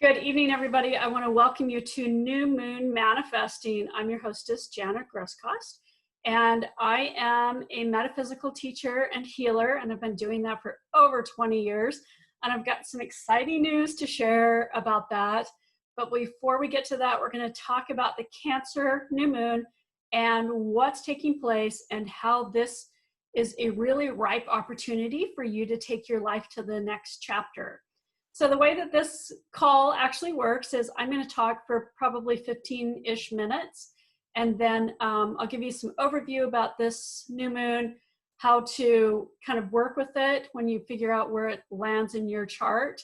Good evening, everybody. I want to welcome you to New Moon Manifesting. I'm your hostess, Janet Grosskost, and I am a metaphysical teacher and healer, and I've been doing that for over 20 years. And I've got some exciting news to share about that. But before we get to that, we're going to talk about the Cancer new moon and what's taking place and how this is a really ripe opportunity for you to take your life to the next chapter. So the way that this call actually works is I'm going to talk for probably 15-ish minutes, and then I'll give you some overview about this new moon, how to kind of work with it when you figure out where it lands in your chart.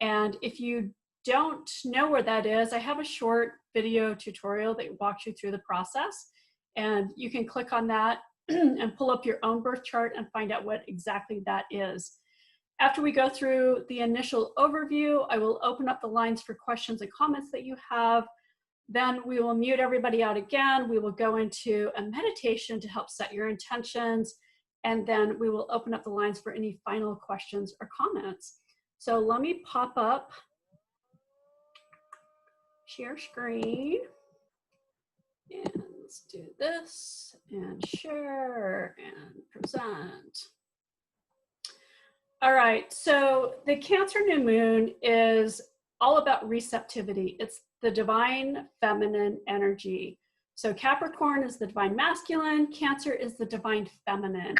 And if you don't know where that is, I have a short video tutorial that walks you through the process, and you can click on that and pull up your own birth chart and find out what exactly that is. After we go through the initial overview, I will open up the lines for questions and comments that you have. Then we will mute everybody out again. We will go into a meditation to help set your intentions. And then we will open up the lines for any final questions or comments. So let me pop up, share screen. And let's do this and share and present. All right, so the Cancer new moon is all about receptivity. It's the divine feminine energy. So Capricorn is the divine masculine, Cancer is the divine feminine.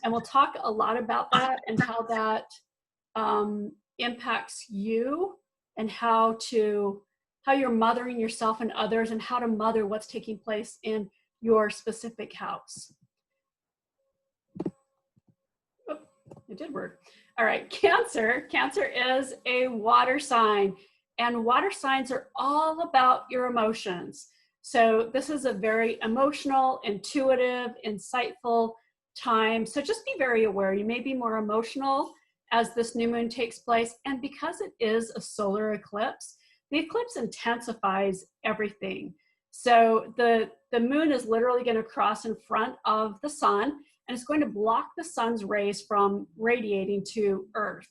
And we'll talk a lot about that and how that impacts you and how you're mothering yourself and others and how to mother what's taking place in your specific house. Oh, it did work. All right, Cancer. Cancer is a water sign, and water signs are all about your emotions. So this is a very emotional, intuitive, insightful time. So just be very aware. You may be more emotional as this new moon takes place. And because it is a solar eclipse, the eclipse intensifies everything. So the moon is literally going to cross in front of the sun, and it's going to block the sun's rays from radiating to Earth.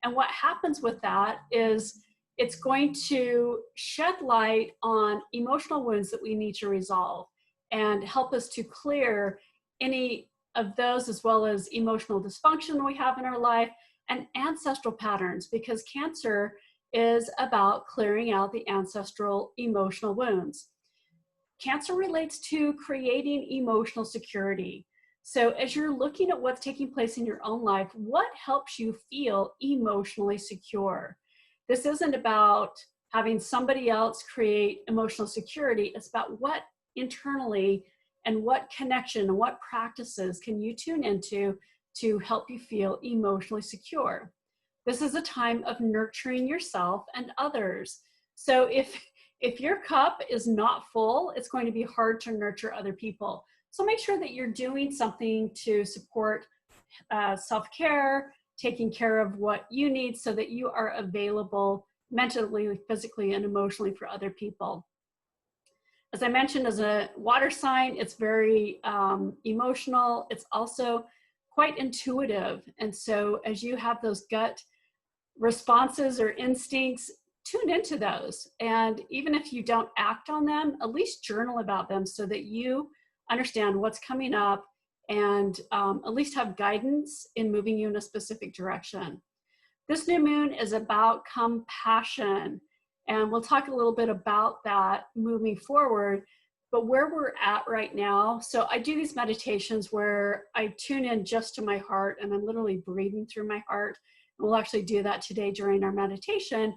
And what happens with that is it's going to shed light on emotional wounds that we need to resolve and help us to clear any of those, as well as emotional dysfunction we have in our life and ancestral patterns, because Cancer is about clearing out the ancestral emotional wounds. Cancer relates to creating emotional security. So as you're looking at what's taking place in your own life, what helps you feel emotionally secure? This isn't about having somebody else create emotional security. It's about what internally and what connection and what practices can you tune into to help you feel emotionally secure. This is a time of nurturing yourself and others. So if your cup is not full, it's going to be hard to nurture other people. So make sure that you're doing something to support self-care, taking care of what you need so that you are available mentally, physically, and emotionally for other people. As I mentioned, as a water sign, it's very emotional. It's also quite intuitive. And so as you have those gut responses or instincts, tune into those. And even if you don't act on them, at least journal about them so that you understand what's coming up and at least have guidance in moving you in a specific direction. This new moon is about compassion, and we'll talk a little bit about that moving forward. But where we're at right now, so I do these meditations where I tune in just to my heart, and I'm literally breathing through my heart. We'll actually do that today during our meditation.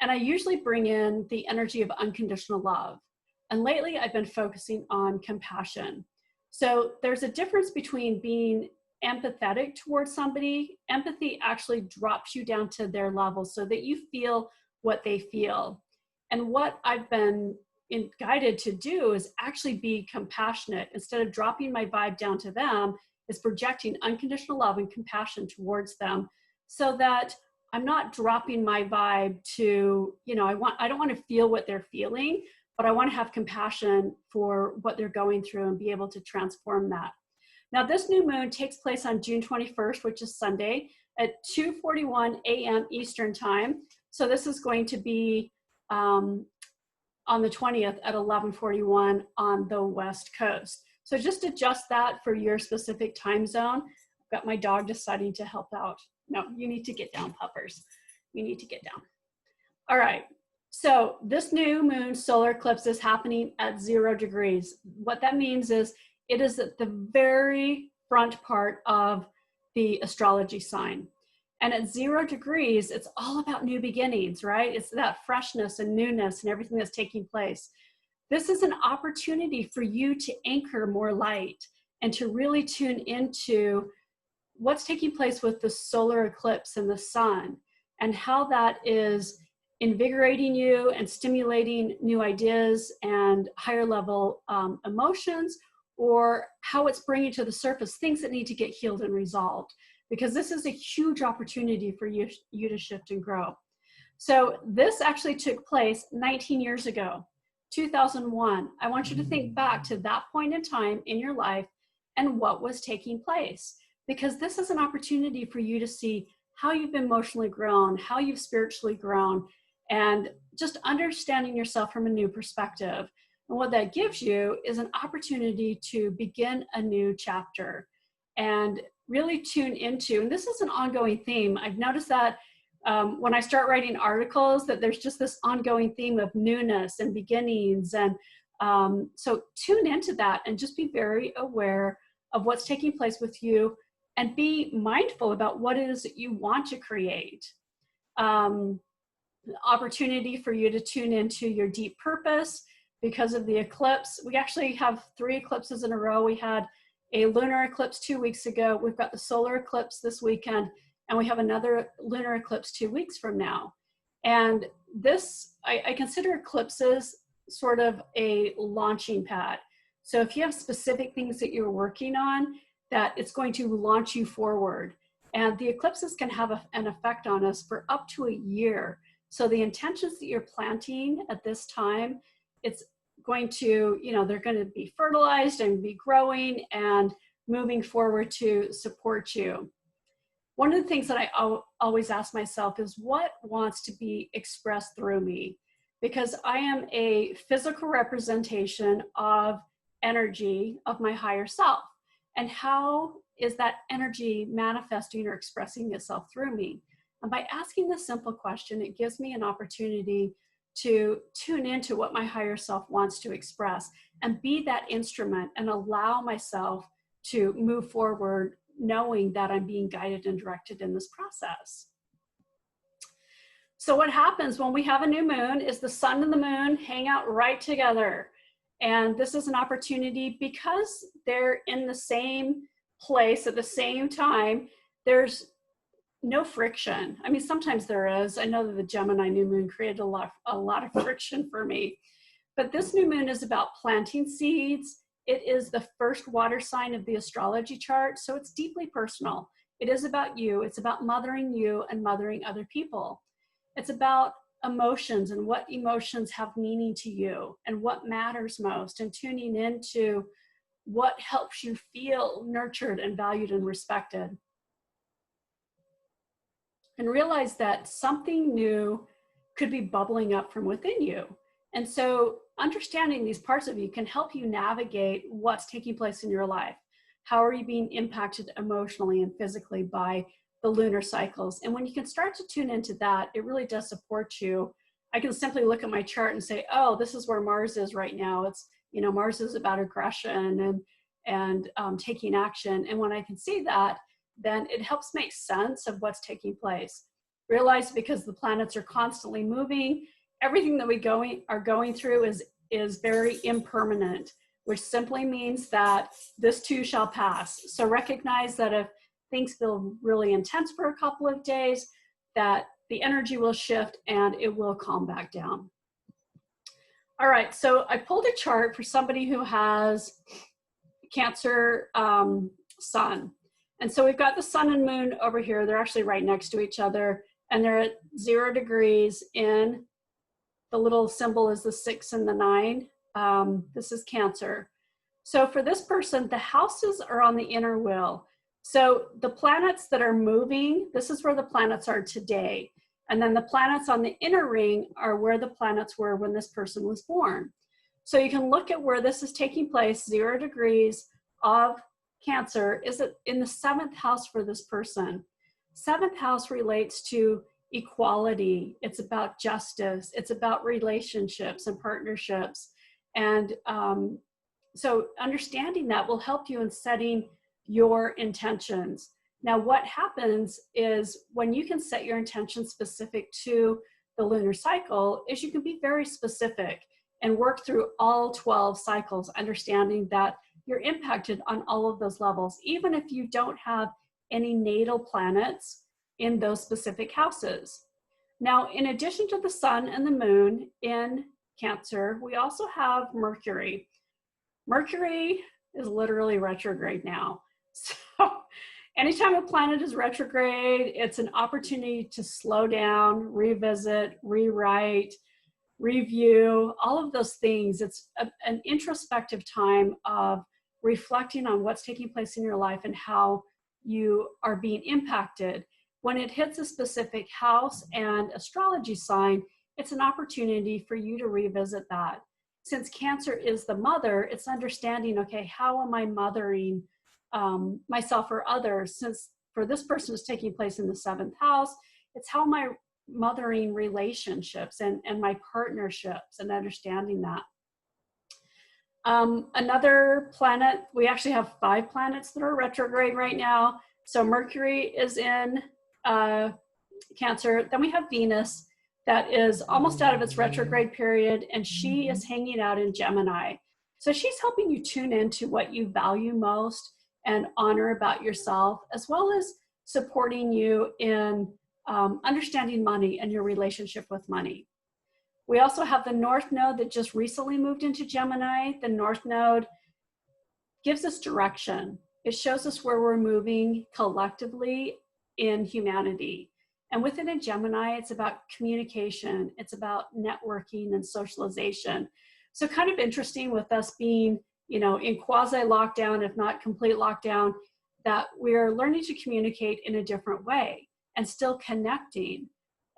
And I usually bring in the energy of unconditional love. And lately I've been focusing on compassion. So there's a difference between being empathetic towards somebody. Empathy actually drops you down to their level so that you feel what they feel. And what I've been guided to do is actually be compassionate. Instead of dropping my vibe down to them, is projecting unconditional love and compassion towards them so that I'm not dropping my vibe to, I don't want to feel what they're feeling, but I want to have compassion for what they're going through and be able to transform that. Now, this new moon takes place on June 21st, which is Sunday, at 2:41 a.m. Eastern time. So this is going to be on the 20th at 11:41 on the West Coast. So just adjust that for your specific time zone. I've got my dog deciding to help out. No, you need to get down, puppers. You need to get down. All right. So this new moon solar eclipse is happening at 0 degrees. What that means is it is at the very front part of the astrology sign. And at 0 degrees, it's all about new beginnings, right? It's that freshness and newness and everything that's taking place. This is an opportunity for you to anchor more light and to really tune into what's taking place with the solar eclipse and the sun and how that is invigorating you and stimulating new ideas and higher level emotions, or how it's bringing to the surface things that need to get healed and resolved, because this is a huge opportunity for you to shift and grow. So this actually took place 19 years ago, 2001. I want you to think back to that point in time in your life and what was taking place, because this is an opportunity for you to see how you've emotionally grown, how you've spiritually grown, and just understanding yourself from a new perspective. And what that gives you is an opportunity to begin a new chapter and really tune into, and this is an ongoing theme. I've noticed that when I start writing articles, that there's just this ongoing theme of newness and beginnings. And so tune into that and just be very aware of what's taking place with you and be mindful about what it is that you want to create. Opportunity for you to tune into your deep purpose because of the eclipse. We actually have 3 eclipses in a row. We had a lunar eclipse 2 weeks ago. We've got the solar eclipse this weekend, and we have another lunar eclipse 2 weeks from now. And this, I consider eclipses sort of a launching pad. So if you have specific things that you're working on, that it's going to launch you forward. And the eclipses can have an effect on us for up to a year. So the intentions that you're planting at this time, it's going to, they're going to be fertilized and be growing and moving forward to support you. One of the things that I always ask myself is what wants to be expressed through me? Because I am a physical representation of energy of my higher self. And how is that energy manifesting or expressing itself through me? And by asking this simple question, it gives me an opportunity to tune into what my higher self wants to express and be that instrument and allow myself to move forward, knowing that I'm being guided and directed in this process. So what happens when we have a new moon is the sun and the moon hang out right together. And this is an opportunity because they're in the same place at the same time. There's no friction. I mean, sometimes there is. I know that the Gemini new moon created a lot of friction for me. But this new moon is about planting seeds. It is the first water sign of the astrology chart, so it's deeply personal. It is about you. It's about mothering you and mothering other people. It's about emotions and what emotions have meaning to you and what matters most, and tuning into what helps you feel nurtured and valued and respected. And realize that something new could be bubbling up from within you. And so understanding these parts of you can help you navigate what's taking place in your life. How are you being impacted emotionally and physically by the lunar cycles? And when you can start to tune into that, it really does support you. I can simply look at my chart and say, oh, this is where Mars is right now. It's, Mars is about aggression and taking action. And when I can see that, then it helps make sense of what's taking place. Realize because the planets are constantly moving, everything that we are going through is very impermanent, which simply means that this too shall pass. So recognize that if things feel really intense for a couple of days, that the energy will shift and it will calm back down. All right, so I pulled a chart for somebody who has Cancer sun. And so we've got the sun and moon over here. They're actually right next to each other, and they're at 0 degrees in, the little symbol is the 6 and the 9. This is Cancer. So for this person, the houses are on the inner wheel. So the planets that are moving, this is where the planets are today. And then the planets on the inner ring are where the planets were when this person was born. So you can look at where this is taking place, 0 degrees of Cancer, is it in the 7th house for this person. 7th house relates to equality. It's about justice. It's about relationships and partnerships. And so understanding that will help you in setting your intentions. Now, what happens is when you can set your intentions specific to the lunar cycle is you can be very specific and work through all 12 cycles, understanding that you're impacted on all of those levels, even if you don't have any natal planets in those specific houses. Now, in addition to the sun and the moon in Cancer, we also have Mercury. Mercury is literally retrograde now. So anytime a planet is retrograde, it's an opportunity to slow down, revisit, rewrite, review, all of those things. It's an introspective time of reflecting on what's taking place in your life and how you are being impacted. When it hits a specific house and astrology sign, it's an opportunity for you to revisit that. Since Cancer is the mother, it's understanding, okay, how am I mothering myself or others? Since for this person is taking place in the 7th house, it's how am I mothering relationships and my partnerships and understanding that. Another planet, we actually have 5 planets that are retrograde right now. So Mercury is in Cancer. Then we have Venus that is almost out of its retrograde period, and she is hanging out in Gemini. So she's helping you tune into what you value most and honor about yourself, as well as supporting you in understanding money and your relationship with money. We also have the North Node that just recently moved into Gemini. The North Node gives us direction. It shows us where we're moving collectively in humanity. And within a Gemini, it's about communication. It's about networking and socialization. So kind of interesting with us being, you know, in quasi lockdown, if not complete lockdown, that we're learning to communicate in a different way and still connecting.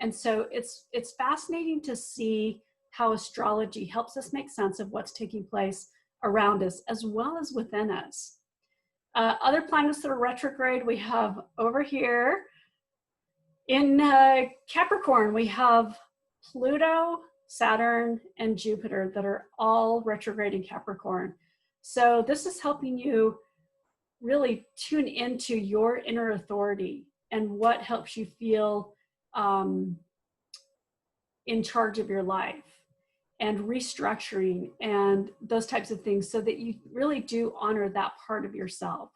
And so it's fascinating to see how astrology helps us make sense of what's taking place around us as well as within us. Other planets that are retrograde, we have over here in Capricorn, we have Pluto, Saturn, and Jupiter that are all retrograde in Capricorn. So this is helping you really tune into your inner authority and what helps you feel in charge of your life and restructuring and those types of things so that you really do honor that part of yourself.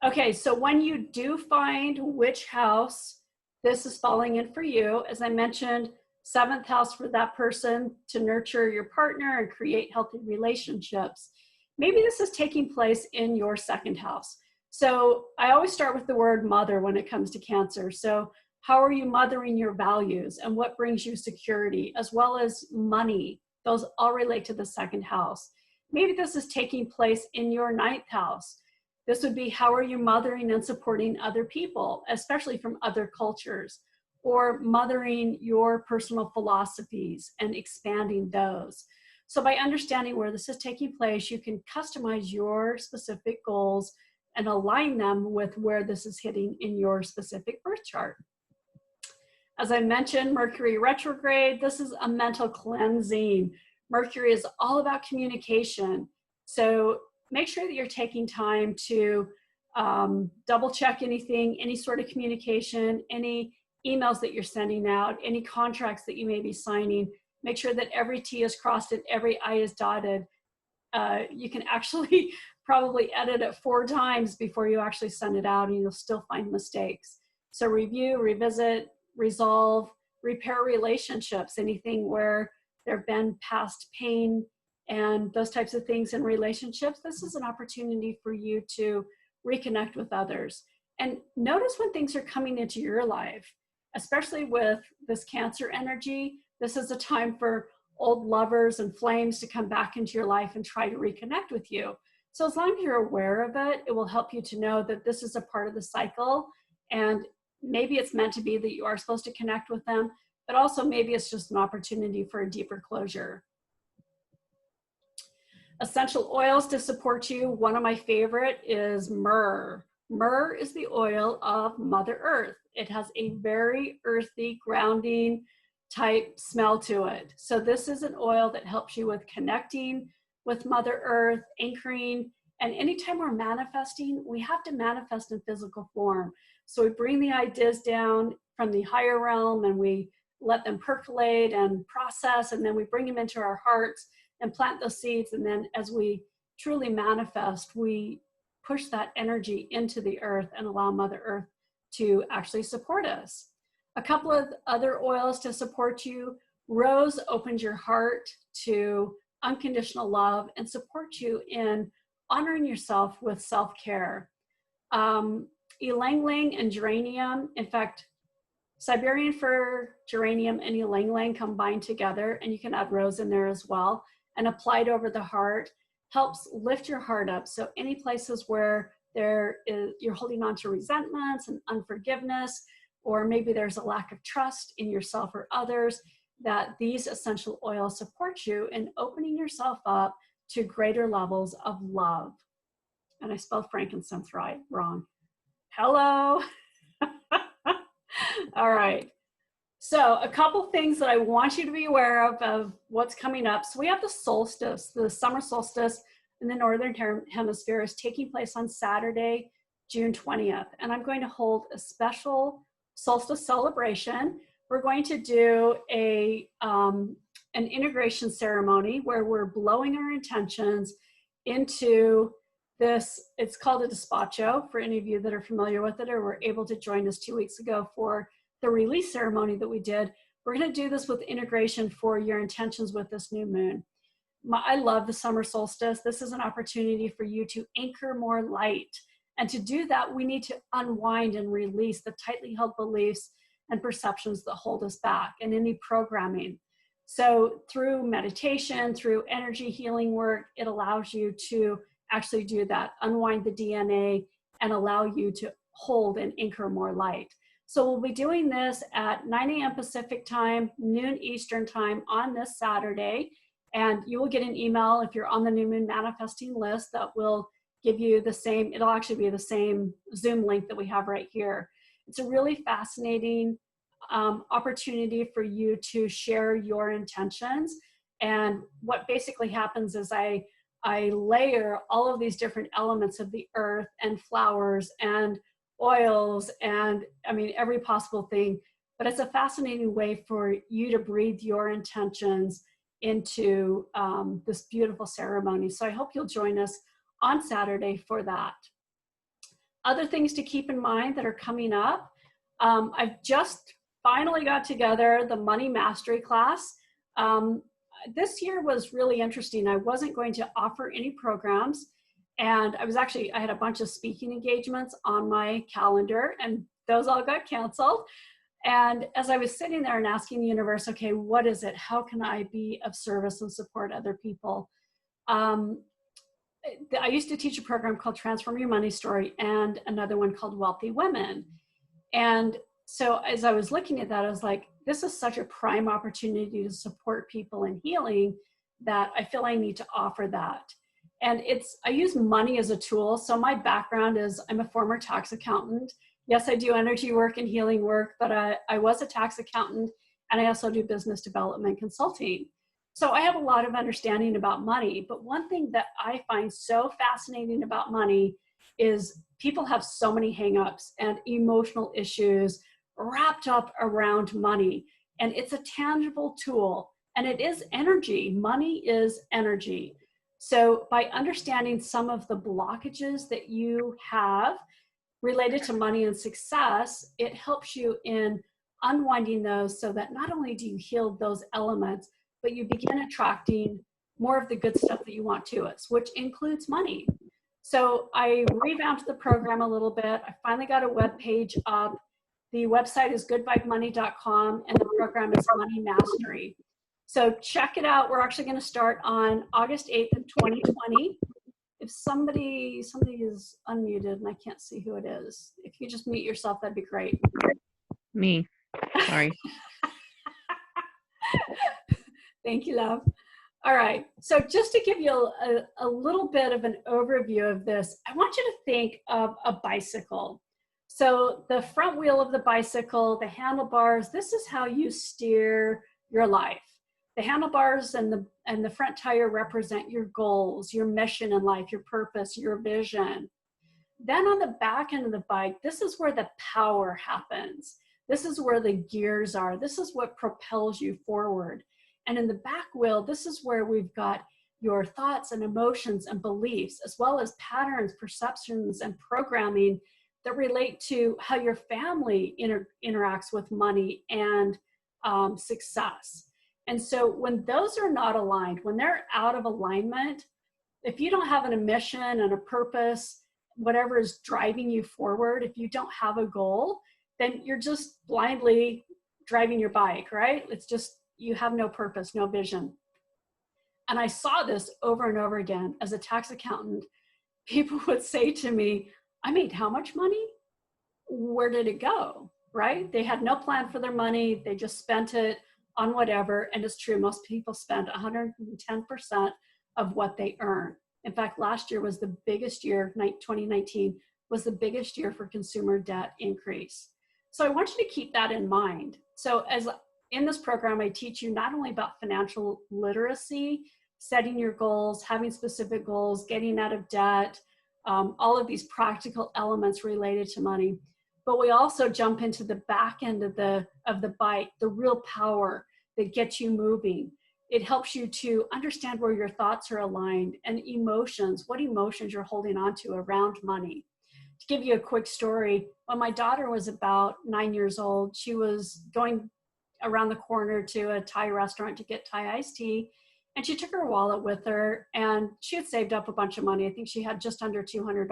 Okay, so when you do find which house this is falling in for you, as I mentioned, 7th house for that person to nurture your partner and create healthy relationships. Maybe this is taking place in your 2nd house. So I always start with the word mother when it comes to Cancer. So how are you mothering your values and what brings you security, as well as money? Those all relate to the 2nd house. Maybe this is taking place in your 9th house. This would be how are you mothering and supporting other people, especially from other cultures, or mothering your personal philosophies and expanding those. So by understanding where this is taking place, you can customize your specific goals and align them with where this is hitting in your specific birth chart. As I mentioned, Mercury retrograde, this is a mental cleansing. Mercury is all about communication. So make sure that you're taking time to double check anything, any sort of communication, any emails that you're sending out, any contracts that you may be signing. Make sure that every T is crossed and every I is dotted. You can actually probably edit it 4 times before you actually send it out, and you'll still find mistakes. So review, revisit, resolve, repair relationships, anything where there have been past pain and those types of things in relationships. This is an opportunity for you to reconnect with others. And notice when things are coming into your life, especially with this Cancer energy. This is a time for old lovers and flames to come back into your life and try to reconnect with you. So as long as you're aware of it, it will help you to know that this is a part of the cycle and maybe it's meant to be that you are supposed to connect with them, but also maybe it's just an opportunity for a deeper closure. Essential oils to support you. One of my favorite is myrrh. Myrrh is the oil of Mother Earth. It has a very earthy, grounding type smell to it. So this is an oil that helps you with connecting with Mother Earth, anchoring, and anytime we're manifesting, we have to manifest in physical form. So we bring the ideas down from the higher realm and we let them percolate and process, and then we bring them into our hearts and plant those seeds. And then as we truly manifest, we push that energy into the earth and allow Mother Earth to actually support us. A couple of other oils to support you. Rose opens your heart to unconditional love and supports you in honoring yourself with self-care. Ylang-ylang and geranium, in fact, Siberian fir, geranium, and ylang-ylang combine together, and you can add rose in there as well, and applied over the heart, helps lift your heart up. So any places where you're holding on to resentments and unforgiveness, or maybe there's a lack of trust in yourself or others, that these essential oils support you in opening yourself up to greater levels of love. And I spelled frankincense wrong. Hello. All right. So a couple things that I want you to be aware of what's coming up. So we have the solstice, the summer solstice in the Northern Hemisphere is taking place on Saturday, June 20th. And I'm going to hold a special solstice celebration. We're going to do an integration ceremony where we're blowing our intentions into this. It's called a despacho for any of you that are familiar with it or were able to join us 2 weeks ago for the release ceremony that we did. We're going to do this with integration for your intentions with this new moon. I love the summer solstice. This is an opportunity for you to anchor more light. And to do that, we need to unwind and release the tightly held beliefs and perceptions that hold us back and any programming. So through meditation, through energy healing work, it allows you to actually do that, unwind the DNA and allow you to hold and anchor more light. So we'll be doing this at 9 a.m. Pacific time, noon Eastern time on this Saturday. And you will get an email if you're on the New Moon Manifesting list that will give you the same, it'll actually be the same Zoom link that we have right here. It's a really fascinating opportunity for you to share your intentions. And what basically happens is I layer all of these different elements of the earth and flowers and oils and I mean every possible thing, but it's a fascinating way for you to breathe your intentions into this beautiful ceremony. So I hope you'll join us on Saturday for that. Other things to keep in mind that are coming up. I've just finally got together the Money Mastery class. This year was really interesting. I wasn't going to offer any programs. And I had a bunch of speaking engagements on my calendar and those all got canceled. And as I was sitting there and asking the universe, okay, what is it? How can I be of service and support other people? I used to teach a program called Transform Your Money Story and another one called Wealthy Women. And so as I was looking at that, I was like, this is such a prime opportunity to support people in healing that I feel I need to offer that. And I use money as a tool. So my background is I'm a former tax accountant. Yes, I do energy work and healing work, but I was a tax accountant and I also do business development consulting. So I have a lot of understanding about money, but one thing that I find so fascinating about money is people have so many hangups and emotional issues wrapped up around money. And it's a tangible tool and it is energy. Money is energy. So by understanding some of the blockages that you have related to money and success, it helps you in unwinding those so that not only do you heal those elements, but you begin attracting more of the good stuff that you want to us, which includes money. So I revamped the program a little bit. I finally got a web page up. The website is goodvibemoney.com and the program is Money Mastery. So check it out. We're actually going to start on August 8th of 2020. If somebody is unmuted and I can't see who it is, If you just mute yourself, that'd be great. Me. Sorry. Thank you, love. All right, so just to give you a little bit of an overview of this, I want you to think of a bicycle. So the front wheel of the bicycle, the handlebars, this is how you steer your life. The handlebars and the front tire represent your goals, your mission in life, your purpose, your vision. Then on the back end of the bike, this is where the power happens. This is where the gears are. This is what propels you forward. And in the back wheel, this is where we've got your thoughts and emotions and beliefs, as well as patterns, perceptions, and programming that relate to how your family interacts with money and success. And so when those are not aligned, when they're out of alignment, if you don't have a mission and a purpose, whatever is driving you forward, if you don't have a goal, then you're just blindly driving your bike, right? It's just, you have no purpose, no vision. And I saw this over and over again as a tax accountant. People would say to me, I made how much money? Where did it go, right? They had no plan for their money. They just spent it on whatever. And it's true, most people spend 110% of what they earn. In fact, last year was the biggest year, 2019 was the biggest year for consumer debt increase. So I want you to keep that in mind. So as in this program, I teach you not only about financial literacy, setting your goals, having specific goals, getting out of debt, all of these practical elements related to money, but we also jump into the back end of the bike, the real power that gets you moving. It helps you to understand where your thoughts are aligned and emotions, what emotions you're holding on to around money. To give you a quick story, when my daughter was about 9 years old, she was going around the corner to a Thai restaurant to get Thai iced tea. And she took her wallet with her and she had saved up a bunch of money. I think she had just under $200.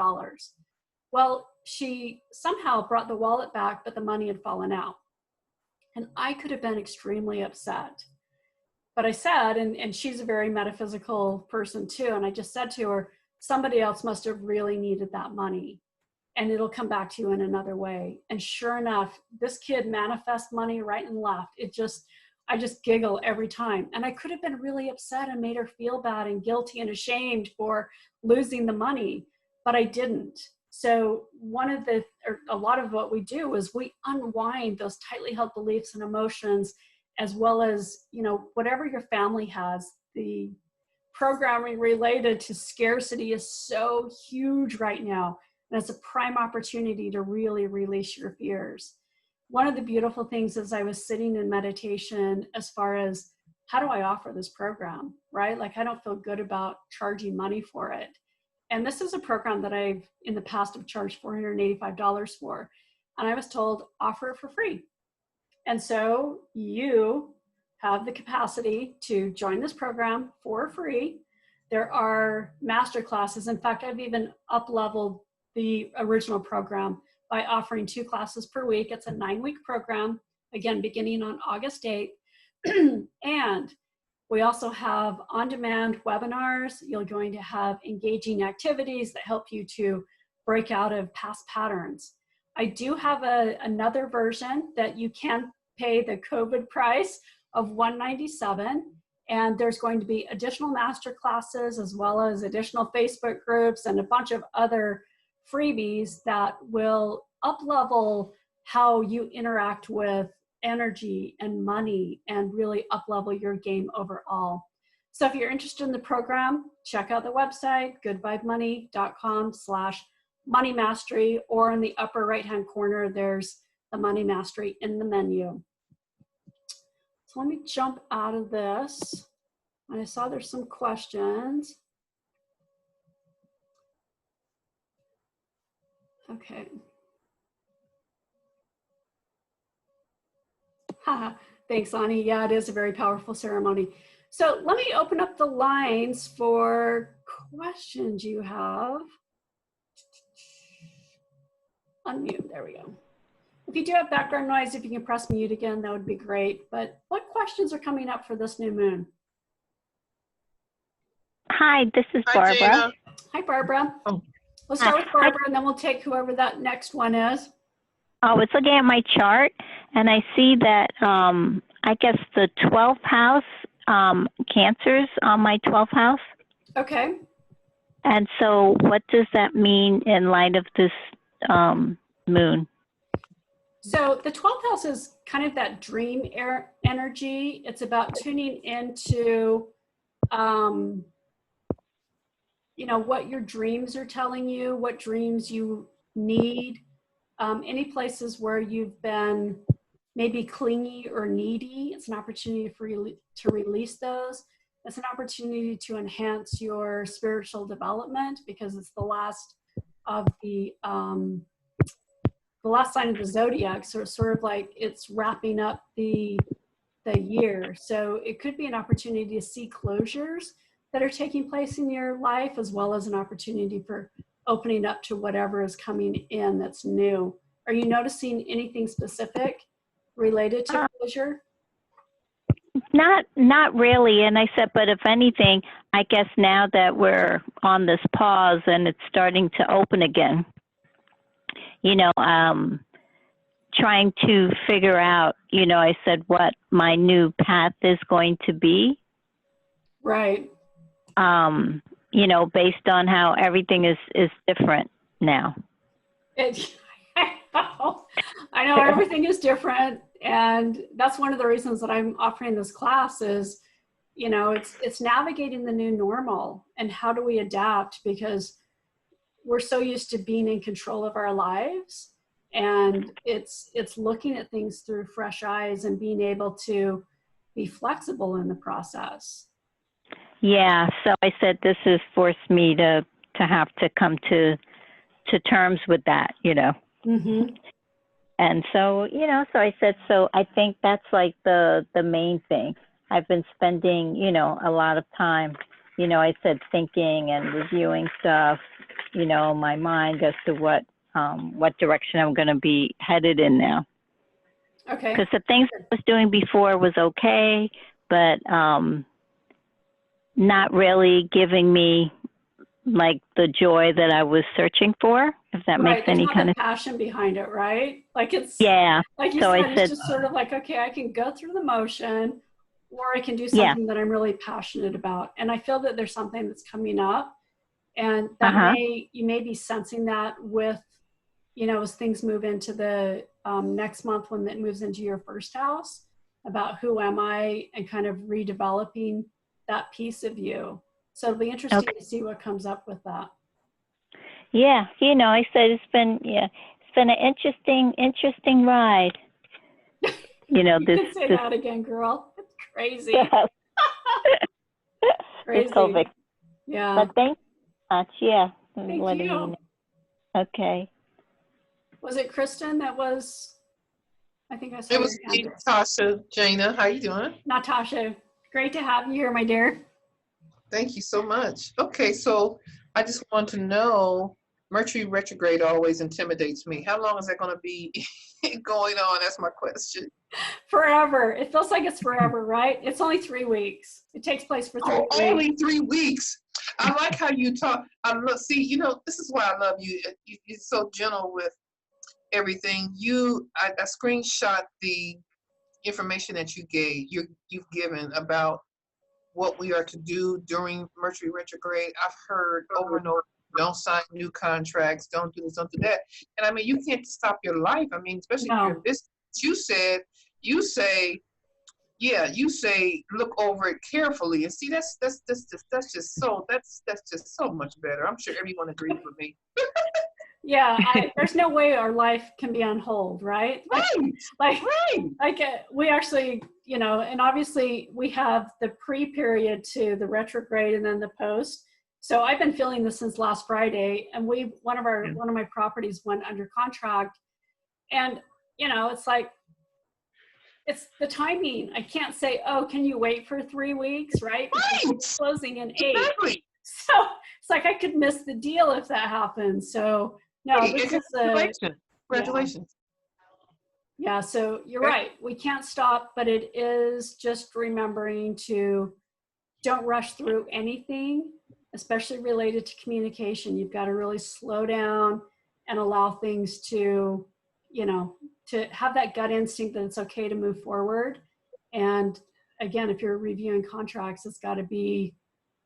Well, she somehow brought the wallet back, but the money had fallen out. And I could have been extremely upset. But I said, and she's a very metaphysical person too, and I just said to her, somebody else must have really needed that money and it'll come back to you in another way. And sure enough, this kid manifests money right and left. I just giggle every time. And I could have been really upset and made her feel bad and guilty and ashamed for losing the money, but I didn't. So a lot of what we do is we unwind those tightly held beliefs and emotions, as well as, whatever your family has. The programming related to scarcity is so huge right now. And it's a prime opportunity to really release your fears. One of the beautiful things as I was sitting in meditation, as far as how do I offer this program, right? Like I don't feel good about charging money for it. And this is a program that I've in the past have charged $485 for. And I was told, offer it for free. And so you have the capacity to join this program for free. There are master classes. In fact, I've even up-leveled the original program by offering 2 classes per week. It's a 9-week program, again, beginning on August 8th. And we also have on-demand webinars. You're going to have engaging activities that help you to break out of past patterns. I do have another version that you can pay the COVID price of $197. And there's going to be additional master classes as well as additional Facebook groups and a bunch of other freebies that will up-level how you interact with energy and money and really up-level your game overall. So if you're interested in the program, check out the website, goodvibemoney.com/money mastery, or in the upper right-hand corner, there's the Money Mastery in the menu. So let me jump out of this. And I saw there's some questions. Okay. Thanks, Ani. Yeah, it is a very powerful ceremony. So let me open up the lines for questions you have. Unmute, there we go. If you do have background noise, if you can press mute again, that would be great. But what questions are coming up for this new moon? Hi, this is Barbara. Hi, Barbara. Oh. We'll start with Barbara, and then we'll take whoever that next one is. I was looking at my chart, and I see that I guess the 12th house, Cancer's on my 12th house. Okay. And so what does that mean in light of this moon? So the 12th house is kind of that dream energy. It's about tuning into, what your dreams are telling you, what dreams you need, any places where you've been maybe clingy or needy. It's an opportunity for you to release those. It's an opportunity to enhance your spiritual development because it's the last of the last sign of the zodiac. So it's sort of like it's wrapping up the year. So it could be an opportunity to see closures that are taking place in your life, as well as an opportunity for opening up to whatever is coming in that's new. Are you noticing anything specific related to closure? Not really. And I said, but if anything, I guess now that we're on this pause and it's starting to open again, trying to figure out, I said what my new path is going to be. Right. Based on how everything is different now. I know everything is different. And that's one of the reasons that I'm offering this class is, it's navigating the new normal and how do we adapt, because we're so used to being in control of our lives, and it's looking at things through fresh eyes and being able to be flexible in the process. Yeah. So I said, this has forced me to have to come to terms with that, Mm-hmm. And so, so I said, so I think that's like the main thing. I've been spending, a lot of time, I said thinking and reviewing stuff, my mind as to what direction I'm going to be headed in now. Okay. Because the things I was doing before was okay, but not really giving me like the joy that I was searching for, if that makes any kind of passion behind it, right? Like it's, yeah. like you So said, I it's just sort of like, okay, I can go through the motion, or I can do something that I'm really passionate about. And I feel that there's something that's coming up, and that you may be sensing that with, as things move into the next month when it moves into your first house, about who am I, and kind of redeveloping that piece of you. So it'll be interesting to see what comes up with that. Yeah, I said it's been an interesting ride. You can say that again, girl. It's crazy. Crazy. It's perfect. Yeah. But thanks so much. Yeah. Thank you. Okay. Was it Kristen that was? I think I saw. It was Natasha. Jana, how you doing? Natasha, great to have you here, my dear. Thank you so much. Okay, so I just want to know, Mercury retrograde always intimidates me. How long is that going to be going on? That's my question. Forever. It feels like it's forever, right? It's only 3 weeks. It takes place for 3 weeks. Only 3 weeks. I like how you talk. See, this is why I love you. You're so gentle with everything. I screenshot the information that you've given about what we are to do during Mercury retrograde. I've heard over and over, don't sign new contracts, don't do this, don't do that. And I mean, you can't stop your life. I mean, especially if you're in business. You say, look over it carefully. And see, that's just so much better. I'm sure everyone agrees with me. Yeah, there's no way our life can be on hold, right? Right. We actually, and obviously we have the pre-period to the retrograde and then the post. So I've been feeling this since last Friday, and one of my properties went under contract, and it's like, it's the timing. I can't say, oh, can you wait for 3 weeks, right? Because it's closing in 8. Exactly. So it's like I could miss the deal if that happens. So no, this is congratulations. Yeah, so you're right. We can't stop, but it is just remembering to don't rush through anything. especially related to communication. You've got to really slow down and allow things to, you know, to have that gut instinct that it's okay to move forward. And again, if you're reviewing contracts, it's got to be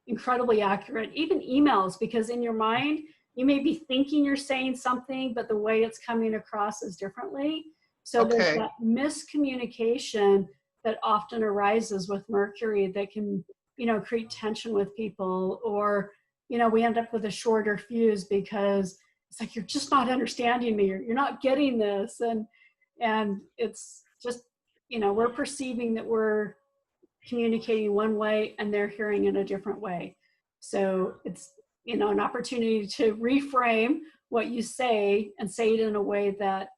incredibly accurate, even emails, because in your mind, you may be thinking you're saying something, but the way it's coming across is differently. So there's Okay. that miscommunication that often arises with Mercury that can, you know, create tension with people, or, you know, we end up with a shorter fuse because it's like, you're just not understanding me, or you're not getting this. And it's just, you know, we're perceiving that we're communicating one way and they're hearing it a different way. So it's, you know, an opportunity to reframe what you say and say it in a way that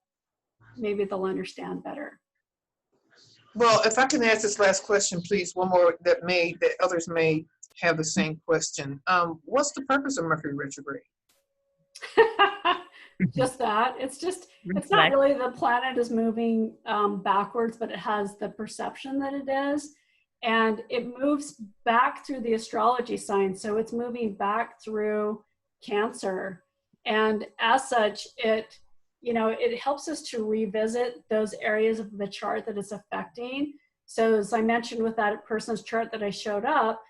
maybe they'll understand better. Well, if I can ask this last question, please, one more that others may have the same question. What's the purpose of Mercury retrograde? Just that. It's just, it's not really the planet is moving backwards, but it has the perception that it is. And it moves back through the astrology sign. So it's moving back through Cancer. And as such, it, you know, it helps us to revisit those areas of the chart that it's affecting. So as I mentioned with that person's chart that I showed up,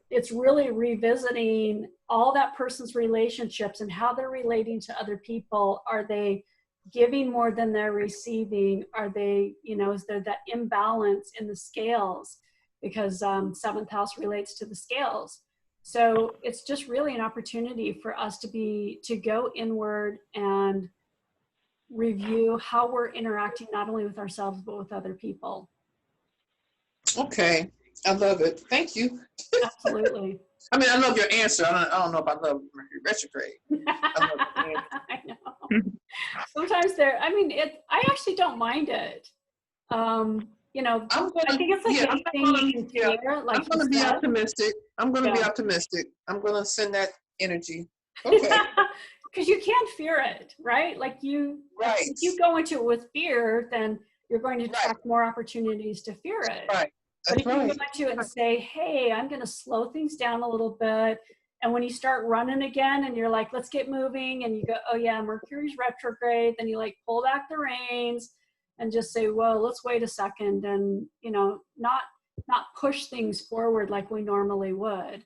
it's really revisiting all that person's relationships and how they're relating to other people. Are they giving more than they're receiving? Are they, you know, is there that imbalance in the scales? Because seventh house relates to the scales. So it's just really an opportunity for us to go inward and review how we're interacting not only with ourselves, but with other people. Okay, I love it. Thank you. Absolutely. I mean, I love your answer. I don't know if I love Mercury retrograde. I love the answer. I know. Sometimes I actually don't mind it. You know, I think it's like anything you can fear, like I'm going to be optimistic. I'm going to be optimistic. I'm going to send that energy. Okay. Because you can't fear it, right? Like if you go into it with fear, then you're going to attract more opportunities to fear it. Right. But if you go into it and say, hey, I'm going to slow things down a little bit. And when you start running again and you're like, let's get moving, and you go, oh yeah, Mercury's retrograde, then you like pull back the reins and just say, whoa, let's wait a second, and, you know, not push things forward like we normally would.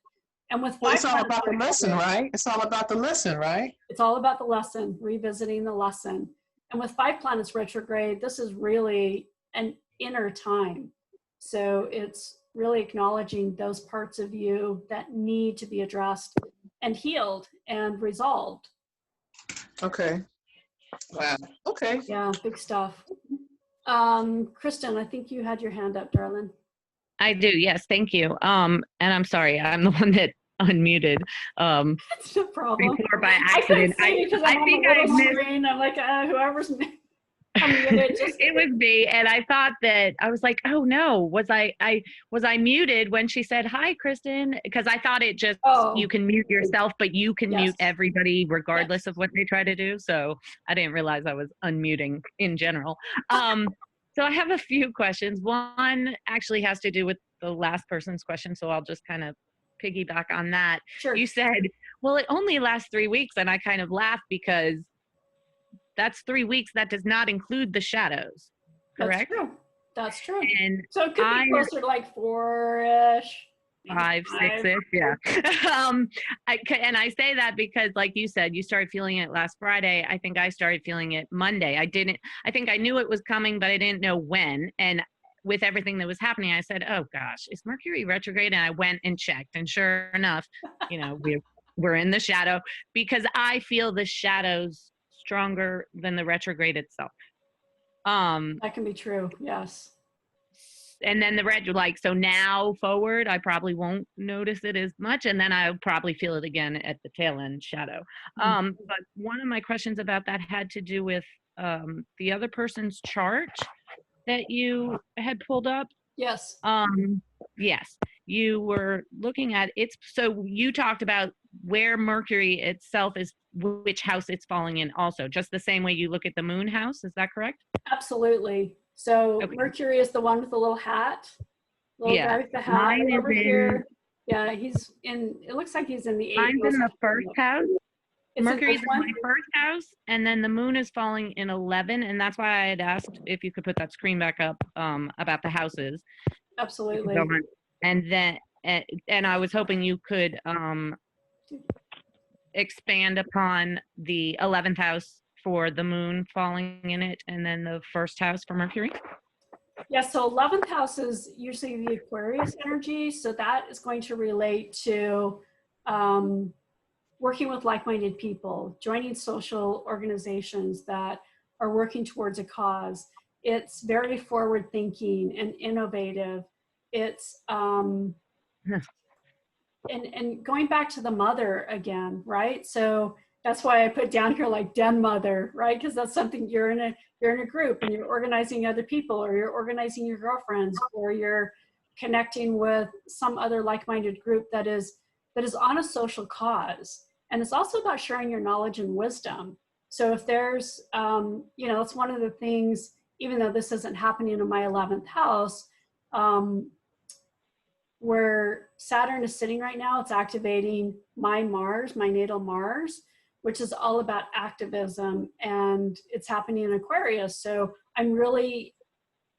And with it's all about the lesson, right? It's all about the lesson, right? It's all about the lesson, revisiting the lesson. And with 5 planets retrograde, this is really an inner time. So it's really acknowledging those parts of you that need to be addressed and healed and resolved. Okay. Wow. Okay. Yeah, big stuff. Kristen, I think you had your hand up, darling. I do. Yes. Thank you. And I'm sorry. I'm the one that unmuted. That's no problem. Before by accident. I think I missed. Screen. I'm like, whoever's unmuted. It was me, and I thought that I was like, oh no, was I muted when she said hi, Kristen? Because I thought it just you can mute yourself, but you can mute everybody regardless of what they try to do. So I didn't realize I was unmuting in general. So I have a few questions. One actually has to do with the last person's question, so I'll just kind of piggyback on that. Sure. You said, well, it only lasts 3 weeks, and I kind of laughed because that's 3 weeks. That does not include the shadows, correct? That's true. And so it could be closer to like 4-ish. 5, 6-ish, yeah. And I say that because, like you said, you started feeling it last Friday. I think I started feeling it Monday. I think I knew it was coming, but I didn't know when. And with everything that was happening, I said, oh gosh, is Mercury retrograde? And I went and checked. And sure enough, you know, we're in the shadow, because I feel the shadows stronger than the retrograde itself. That can be true. Yes. And then so now forward, I probably won't notice it as much. And then I'll probably feel it again at the tail end shadow. But one of my questions about that had to do with the other person's chart that you had pulled up. Yes. Yes. You were looking at it. So you talked about where Mercury itself is, which house it's falling in also, just the same way you look at the moon house. Is that correct? Absolutely. So Mercury is the one with the little hat. Little guy with the hat. Over here. Yeah, it looks like he's in the 8th. Mine's in the first house. It's Mercury's in in my first house, and then the moon is falling in 11, and that's why I had asked if you could put that screen back up about the houses. Absolutely. And then, and I was hoping you could expand upon the 11th house for the moon falling in it, and then the first house for Mercury. Yeah, so 11th house is usually the Aquarius energy. So that is going to relate to working with like-minded people, joining social organizations that are working towards a cause. It's very forward-thinking and innovative. It's and going back to the mother again, right? So that's why I put down here like den mother, right? Because that's something you're in a group and you're organizing other people, or you're organizing your girlfriends, or you're connecting with some other like-minded group that is on a social cause. And it's also about sharing your knowledge and wisdom. So if there's, it's one of the things, even though this isn't happening in my 11th house, where Saturn is sitting right now, it's activating my Mars, my natal Mars, which is all about activism, and it's happening in Aquarius. So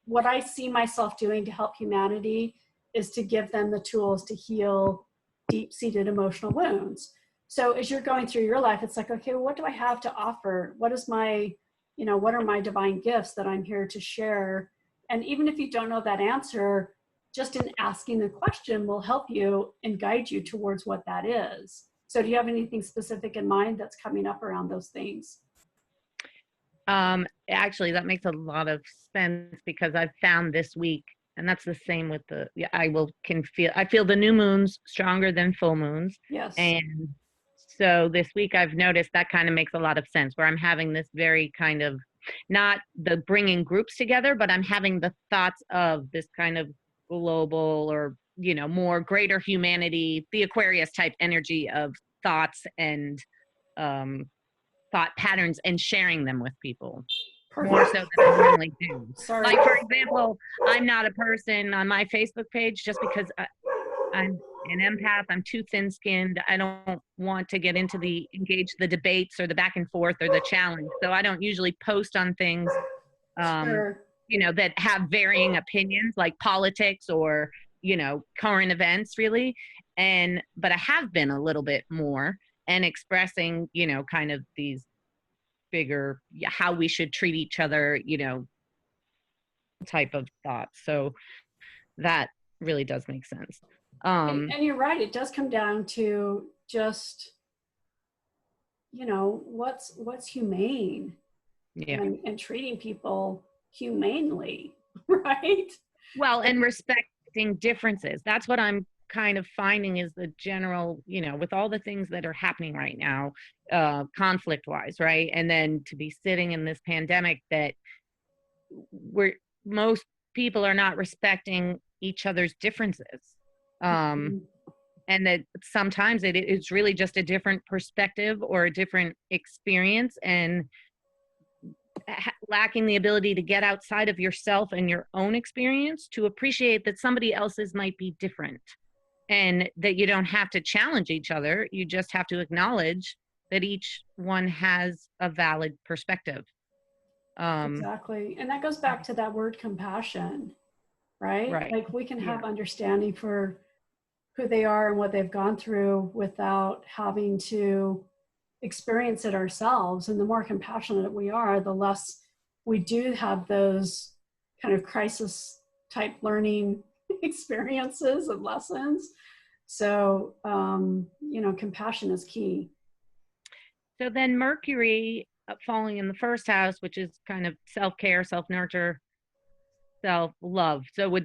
what I see myself doing to help humanity is to give them the tools to heal deep-seated emotional wounds. So as you're going through your life, it's like, okay, well, what do I have to offer? What are my divine gifts that I'm here to share? And even if you don't know that answer, just in asking the question will help you and guide you towards what that is. So do you have anything specific in mind that's coming up around those things? Actually, that makes a lot of sense, because I've found this week, and that's the same with I feel the new moons stronger than full moons. Yes. And so this week I've noticed that kind of makes a lot of sense, where I'm having this very kind of, not the bringing groups together, but I'm having the thoughts of this kind of global, or more greater humanity, the Aquarius type energy of thoughts and thought patterns, and sharing them with people. Perfect. More so than I normally do. Sorry. Like, for example, I'm not a person on my Facebook page just because I'm an empath. I'm too thin-skinned. I don't want to get into engage the debates or the back and forth or the challenge. So I don't usually post on things Sure. that have varying opinions, like politics or, current events, really. But I have been a little bit more, and expressing, kind of these bigger, how we should treat each other, type of thoughts. So that really does make sense. And you're right. It does come down to just, what's humane, and treating people humanely, right? Well, and respecting differences. That's what I'm kind of finding is the general, with all the things that are happening right now, conflict wise, right? And then to be sitting in this pandemic that most people are not respecting each other's differences. And that sometimes it's really just a different perspective or a different experience, and lacking the ability to get outside of yourself and your own experience to appreciate that somebody else's might be different, and that you don't have to challenge each other. You just have to acknowledge that each one has a valid perspective. Exactly. And that goes back to that word compassion, right? Like we can have understanding for who they are and what they've gone through without having to experience it ourselves. And the more compassionate we are, the less we do have those kind of crisis type learning experiences and lessons. So, compassion is key. So then Mercury falling in the first house, which is kind of self-care, self-nurture, self-love. So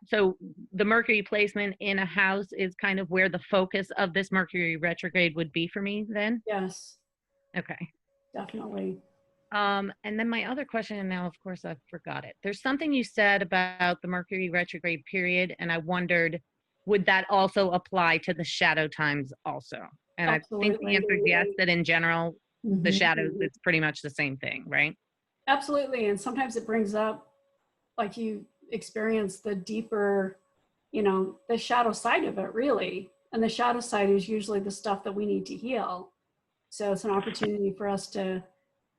so the Mercury placement in a house is kind of where the focus of this Mercury retrograde would be for me then? Yes. Okay. Definitely. And then my other question, and now of course I forgot it. There's something you said about the Mercury retrograde period, and I wondered, would that also apply to the shadow times also? And absolutely. I think the answer is yes, that in general, the shadows, it's pretty much the same thing, right? Absolutely. And sometimes it brings up, like you experience the deeper you know, the shadow side of it, really. And the shadow side is usually the stuff that we need to heal. So it's an opportunity for us to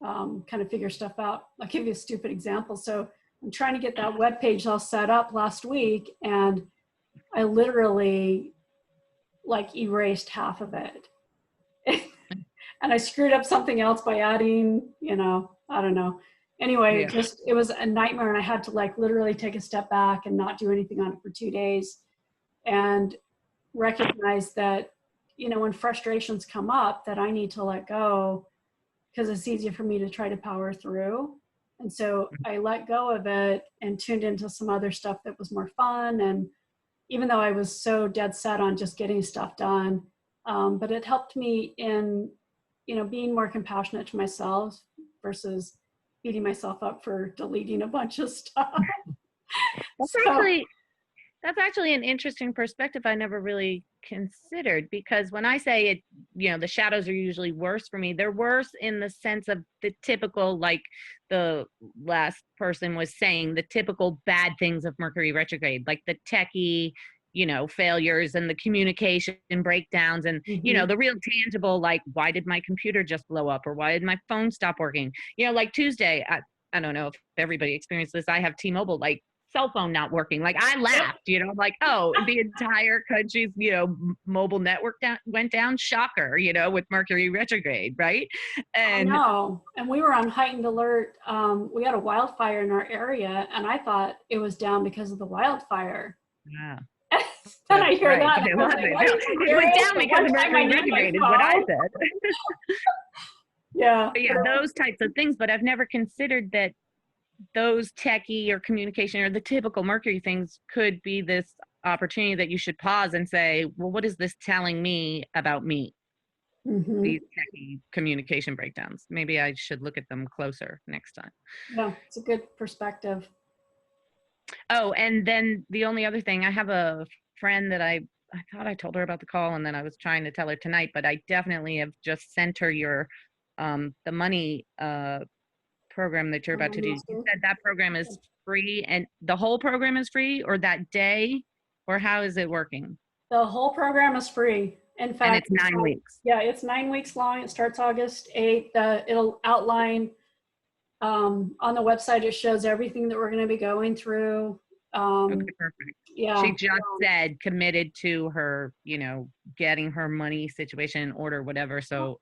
kind of figure stuff out. I'll give you a stupid example. So I'm trying to get that web page all set up last week, and I literally like erased half of it. And I screwed up something else by adding, you know, I don't know. Anyway, Yeah. it was a nightmare, and I had to like literally take a step back and not do anything on it for 2 days and recognize that, you know, when frustrations come up, that I need to let go, because it's easier for me to try to power through. And so I let go of it and tuned into some other stuff that was more fun. And even though I was so dead set on just getting stuff done, but it helped me in, you know, being more compassionate to myself versus beating myself up for deleting a bunch of stuff. That's actually an interesting perspective I never really considered, because when I say it, you know, the shadows are usually worse for me. They're worse in the sense of the typical, like the last person was saying, the typical bad things of Mercury retrograde, like the techie, you know, failures and the communication breakdowns and, you know, the real tangible, like, why did my computer just blow up, or why did my phone stop working? You know, like Tuesday, I don't know if everybody experienced this. I have T-Mobile, like, cell phone not working. Like, I laughed, you know, like, oh, the entire country's, you know, mobile network went down. Shocker, you know, with Mercury retrograde, right? And I know. And we were on heightened alert. We had a wildfire in our area, and I thought it was down because of the wildfire. yeah, Then I hear right. that. It wasn't. It was down because of Mercury retrograde, is what I said. Yeah. But yeah, those types of things. But I've never considered that those techie or communication or the typical Mercury things could be this opportunity that you should pause and say, well, what is this telling me about me? These techie communication breakdowns. Maybe I should look at them closer next time. Yeah, it's a good perspective. Oh, and then the only other thing, I have a friend that I thought I told her about the call, and then I was trying to tell her tonight, but I definitely have just sent her your the money program that you're about to do. You said that program is free, and the whole program is free, or that day, or how is it working? The whole program is free. In fact, and it's 9 weeks. Yeah, it's 9 weeks long. It starts August 8th. It'll outline on the website. It shows everything that we're going to be going through. Okay, perfect. Yeah. She just said committed to her, you know, getting her money situation in order, whatever. So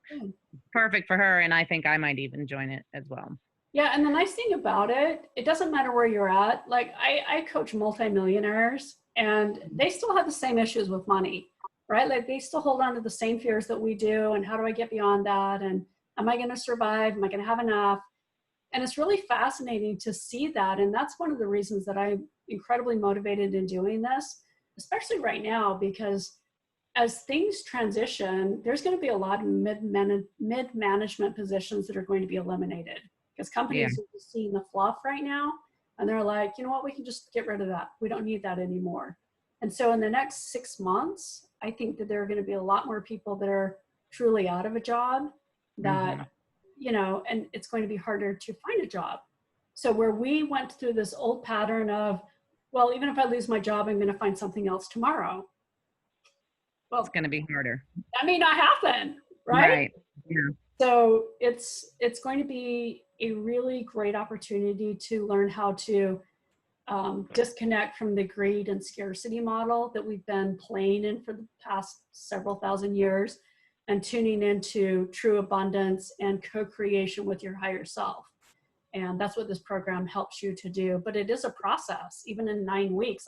perfect for her. And I think I might even join it as well. Yeah, and the nice thing about it, it doesn't matter where you're at. Like I coach multimillionaires, and they still have the same issues with money, right? Like they still hold on to the same fears that we do. And how do I get beyond that? And am I going to survive? Am I going to have enough? And it's really fascinating to see that. And that's one of the reasons that I'm incredibly motivated in doing this, especially right now, because as things transition, there's going to be a lot of mid-management positions that are going to be eliminated, because companies are just seeing the fluff right now. And they're like, you know what, we can just get rid of that. We don't need that anymore. And so in the next 6 months, I think that there are going to be a lot more people that are truly out of a job that, you know, and it's going to be harder to find a job. So where we went through this old pattern of, well, even if I lose my job, I'm going to find something else tomorrow. Well, it's going to be harder. That may not happen, right? Right. Yeah. So it's going to be a really great opportunity to learn how to disconnect from the greed and scarcity model that we've been playing in for the past several thousand years, and tuning into true abundance and co-creation with your higher self. And that's what this program helps you to do. But it is a process. Even in 9 weeks,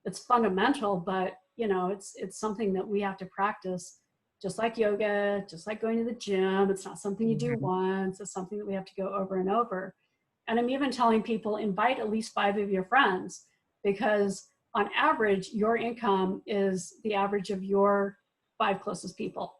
it's fundamental, but you know, it's something that we have to practice, just like yoga, just like going to the gym. It's not something you do once. It's something that we have to go over and over. And I'm even telling people, invite at least 5 of your friends, because on average, your income is the average of your 5 closest people.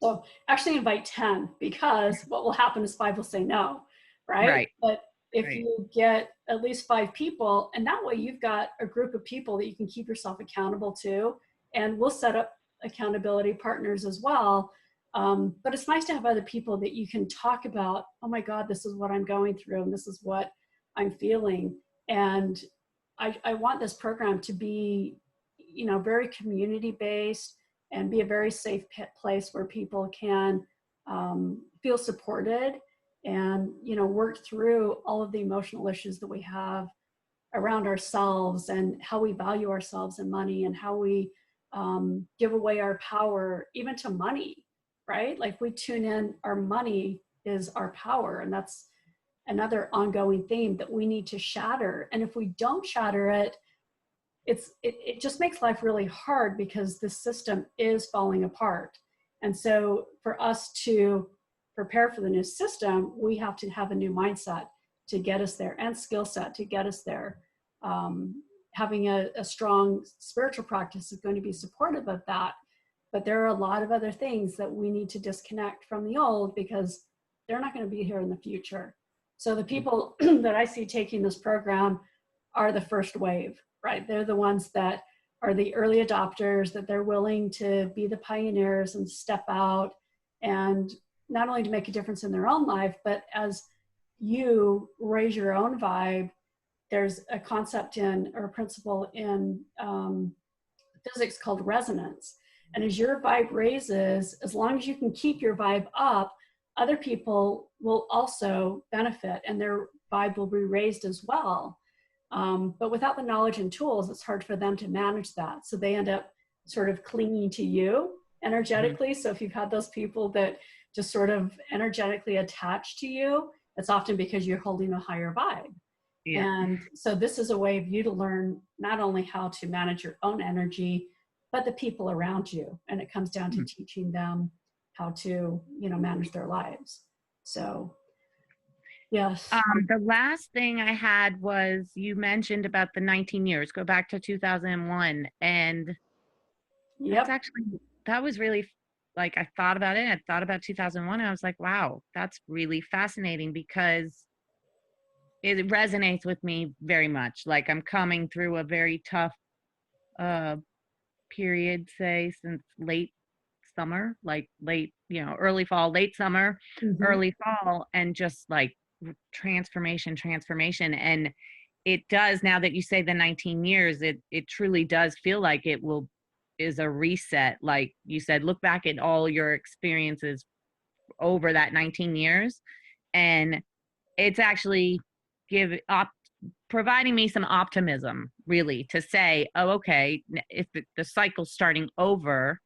So actually invite 10, because what will happen is 5 will say no, right? But if you get at least 5 people, and that way you've got a group of people that you can keep yourself accountable to, and we'll set up accountability partners as well. But it's nice to have other people that you can talk about, oh my God, this is what I'm going through, and this is what I'm feeling. And I want this program to be, very community based and be a very safe place where people can feel supported and, work through all of the emotional issues that we have around ourselves and how we value ourselves and money and how we give away our power even to money, right? Like we tune in, our money is our power, and that's another ongoing theme that we need to shatter. And if we don't shatter it, it just makes life really hard because the system is falling apart. And so for us to prepare for the new system, we have to have a new mindset to get us there and skill set to get us there. Having a strong spiritual practice is going to be supportive of that. But there are a lot of other things that we need to disconnect from the old because they're not going to be here in the future. So the people that I see taking this program are the first wave, right? They're the ones that are the early adopters, that they're willing to be the pioneers and step out and not only to make a difference in their own life, but as you raise your own vibe, there's a concept or a principle in physics called resonance. And as your vibe raises, as long as you can keep your vibe up, other people will also benefit and their vibe will be raised as well. But without the knowledge and tools, it's hard for them to manage that. So they end up sort of clinging to you energetically. So if you've had those people that just sort of energetically attach to you, it's often because you're holding a higher vibe. Yeah. And so this is a way of you to learn not only how to manage your own energy, but the people around you. And it comes down to teaching them how to, manage their lives. So, yes. The last thing I had was you mentioned about the 19 years, go back to 2001. And that was really, like, I thought about it. I thought about 2001 and I was like, wow, that's really fascinating because it resonates with me very much. Like I'm coming through a very tough period, say, since late summer, like late, early fall, late summer, early fall, and just like transformation. And it does, now that you say the 19 years, it truly does feel like is a reset. Like you said, look back at all your experiences over that 19 years. And it's actually providing me some optimism, really, to say, oh, okay, if the cycle's starting over,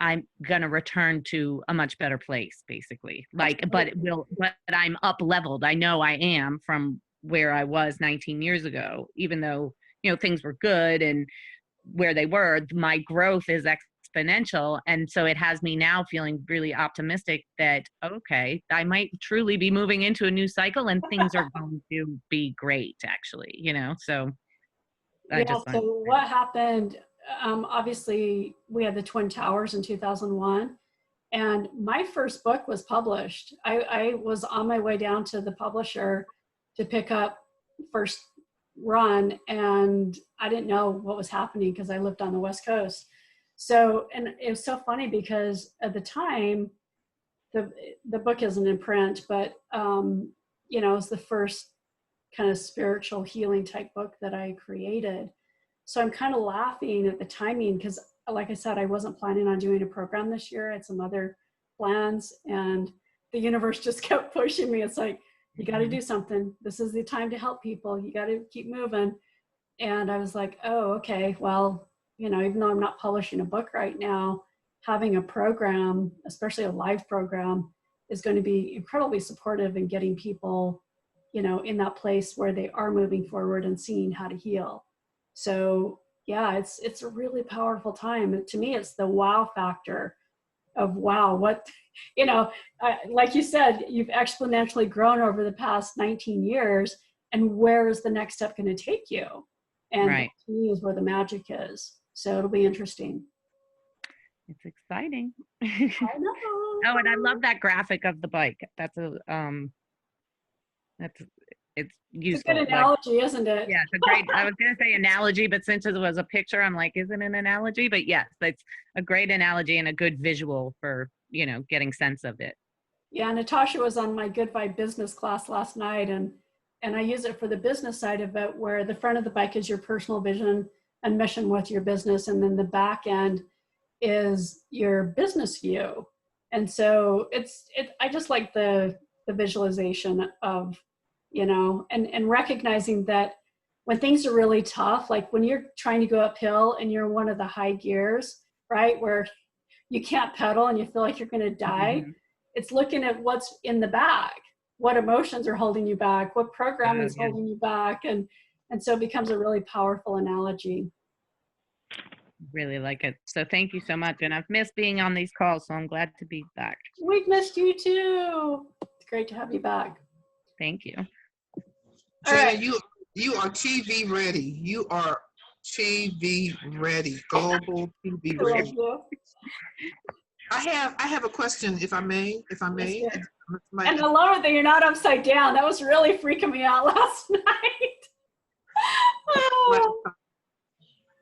I'm gonna return to a much better place, basically. Like, but I'm up leveled. I know I am from where I was 19 years ago, even though, things were good and where they were, my growth is exponential. And so it has me now feeling really optimistic that, okay, I might truly be moving into a new cycle and things are going to be great, actually, so. So what happened, obviously we had the Twin Towers in 2001 and my first book was published. I was on my way down to the publisher to pick up first run and I didn't know what was happening because I lived on the West Coast. So, and it was so funny because at the time, the book isn't in print, but, it was the first kind of spiritual healing type book that I created. So I'm kind of laughing at the timing because, like I said, I wasn't planning on doing a program this year. I had some other plans and the universe just kept pushing me. It's like, you got to do something. This is the time to help people. You got to keep moving. And I was like, oh, okay, well, even though I'm not publishing a book right now, having a program, especially a live program, is going to be incredibly supportive in getting people, in that place where they are moving forward and seeing how to heal. So yeah, it's a really powerful time. To me, it's the wow factor of wow, what, like you said, you've exponentially grown over the past 19 years, and where is the next step going to take you? And that to me is where the magic is. So it'll be interesting. It's exciting. I know. Oh, and I love that graphic of the bike. It's useful. It's a good analogy, isn't it? Yeah, it's a great, I was going to say analogy, but since it was a picture, I'm like, isn't it an analogy? But yes, it's a great analogy and a good visual for, getting sense of it. Yeah, Natasha was on my Good Vibe business class last night, and and I use it for the business side of it, where the front of the bike is your personal vision and mission with your business, and then the back end is your business view. And so I just like the visualization of, you know, and recognizing that when things are really tough, like when you're trying to go uphill and you're in one of the high gears, right, where you can't pedal and you feel like you're going to die, it's looking at what's in the bag, what emotions are holding you back, what program is holding you back, and so it becomes a really powerful analogy. Really like it. So thank you so much. And I've missed being on these calls, so I'm glad to be back. We've missed you too. It's great to have you back. Thank you. All right. You are TV ready. You are TV ready. Global TV ready. I have a question, if I may. Yes, and I love it that you're not upside down. That was really freaking me out last night. Oh.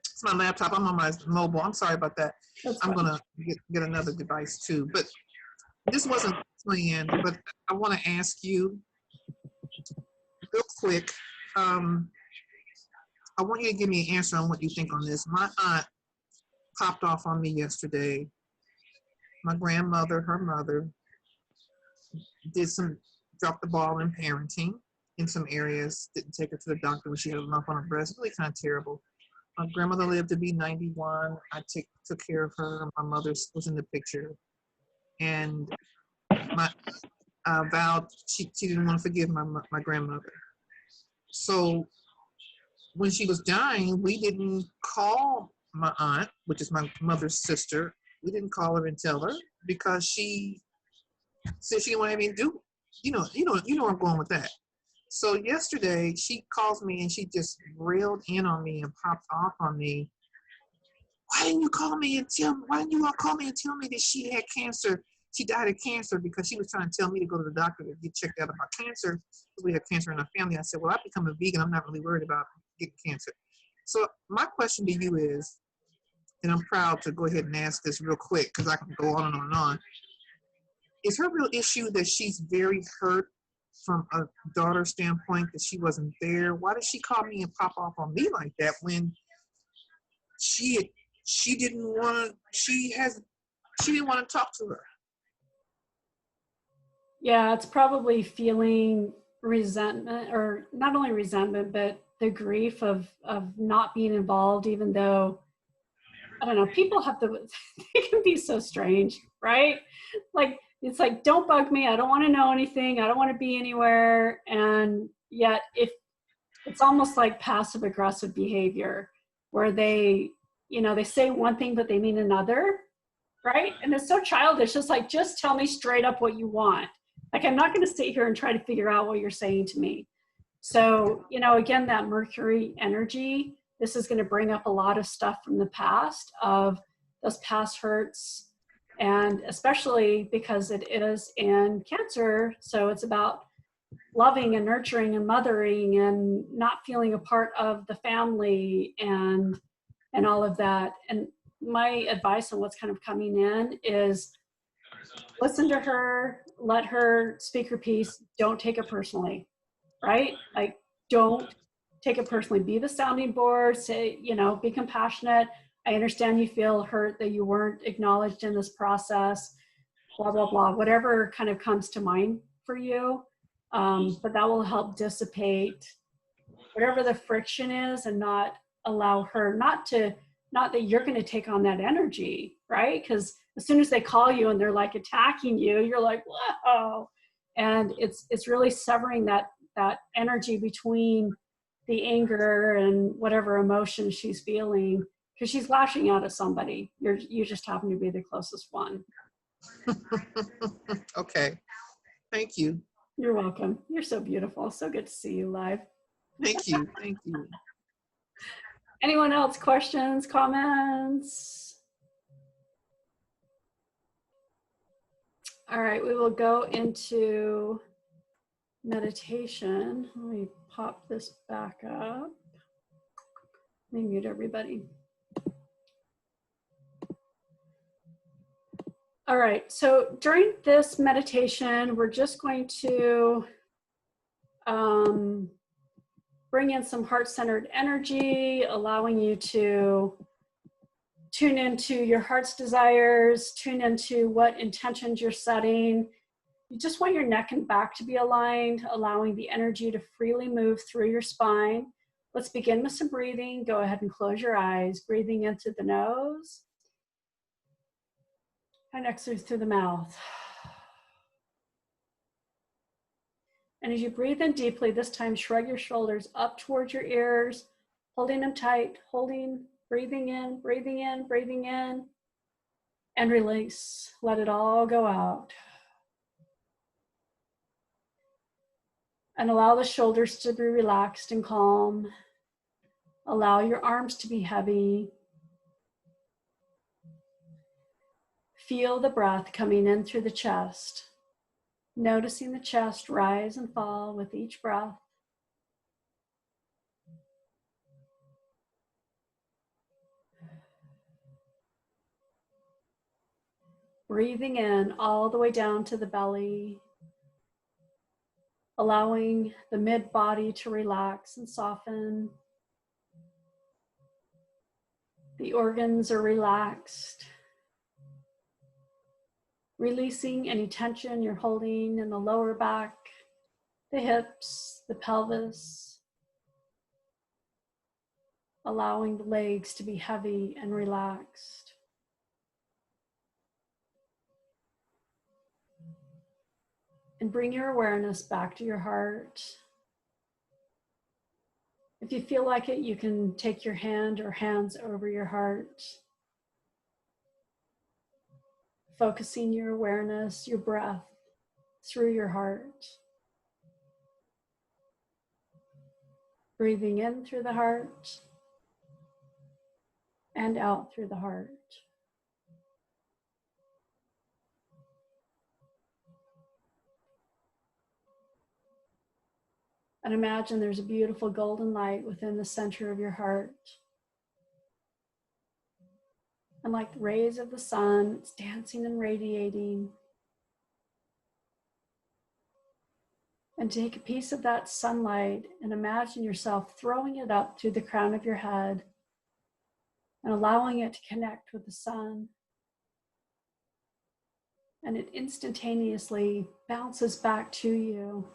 It's my laptop. I'm on my mobile. I'm sorry about that. I'm gonna get another device too. But this wasn't planned. But I want to ask you real quick. I want you to give me an answer on what you think on this. My aunt popped off on me yesterday. My grandmother, her mother, dropped the ball in parenting in some areas. Didn't take her to the doctor when she had a lump on her breast. Really kind of terrible. My grandmother lived to be 91. I took care of her. My mother was in the picture. And my vowed she didn't want to forgive my grandmother. So when she was dying, we didn't call my aunt, which is my mother's sister. We didn't call her and tell her because she said she didn't want anything to do. You know where I'm going with that. So yesterday she calls me and she just railed in on me and popped off on me. Why didn't you call me and tell me? Why didn't you all call me and tell me that she had cancer? She died of cancer because she was trying to tell me to go to the doctor to get checked out about cancer because we have cancer in our family. I said, well, I've become a vegan. I'm not really worried about getting cancer. So my question to you is, and I'm proud to go ahead and ask this real quick because I can go on and on and on. Is her real issue that she's very hurt from a daughter standpoint that she wasn't there? Why did she call me and pop off on me like that when she didn't want to talk to her? Yeah, it's probably feeling resentment, or not only resentment, but the grief of not being involved, even though, I don't know, people they can be so strange, right? Like, it's like, don't bug me. I don't want to know anything. I don't want to be anywhere. And yet it's almost like passive aggressive behavior where they say one thing, but they mean another, right? And it's so childish. It's like, just tell me straight up what you want. Like, I'm not going to sit here and try to figure out what you're saying to me. So, again, that Mercury energy, this is going to bring up a lot of stuff from the past, of those past hurts, and especially because it is in Cancer. So it's about loving and nurturing and mothering and not feeling a part of the family and all of that. And my advice on what's kind of coming in is listen to her, let her speak her piece. Don't take it personally, right? Like, don't take it personally. Be the sounding board, say, be compassionate. I understand you feel hurt that you weren't acknowledged in this process, blah, blah, blah, whatever kind of comes to mind for you. But that will help dissipate whatever the friction is and not allow her, not that you're going to take on that energy, right? Because as soon as they call you and they're like attacking you, you're like, whoa. And it's really severing that energy between the anger and whatever emotion she's feeling, because she's lashing out at somebody. You just happen to be the closest one. Okay. Thank you. You're welcome. You're so beautiful. So good to see you live. Thank you. Thank you. Anyone else? Questions, comments? All right, we will go into meditation. Let me pop this back up. Let me mute everybody. All right, so during this meditation, we're just going to Bring in some heart-centered energy, allowing you to tune into your heart's desires, tune into what intentions you're setting. You just want your neck and back to be aligned, allowing the energy to freely move through your spine. Let's begin with some breathing. Go ahead and close your eyes, breathing in through the nose and exhale through the mouth. And as you breathe in deeply, this time shrug your shoulders up towards your ears, holding them tight, breathing in, breathing in, breathing in, and release. Let it all go out. And allow the shoulders to be relaxed and calm. Allow your arms to be heavy. Feel the breath coming in through the chest, noticing the chest rise and fall with each breath. Breathing in all the way down to the belly, allowing the mid-body to relax and soften. The organs are relaxed, releasing any tension you're holding in the lower back, the hips, the pelvis, allowing the legs to be heavy and relaxed. And bring your awareness back to your heart. If you feel like it, you can take your hand or hands over your heart, focusing your awareness, your breath through your heart. Breathing in through the heart and out through the heart. And imagine there's a beautiful golden light within the center of your heart. And like the rays of the sun, it's dancing and radiating. And take a piece of that sunlight and imagine yourself throwing it up through the crown of your head and allowing it to connect with the sun. And it instantaneously bounces back to you,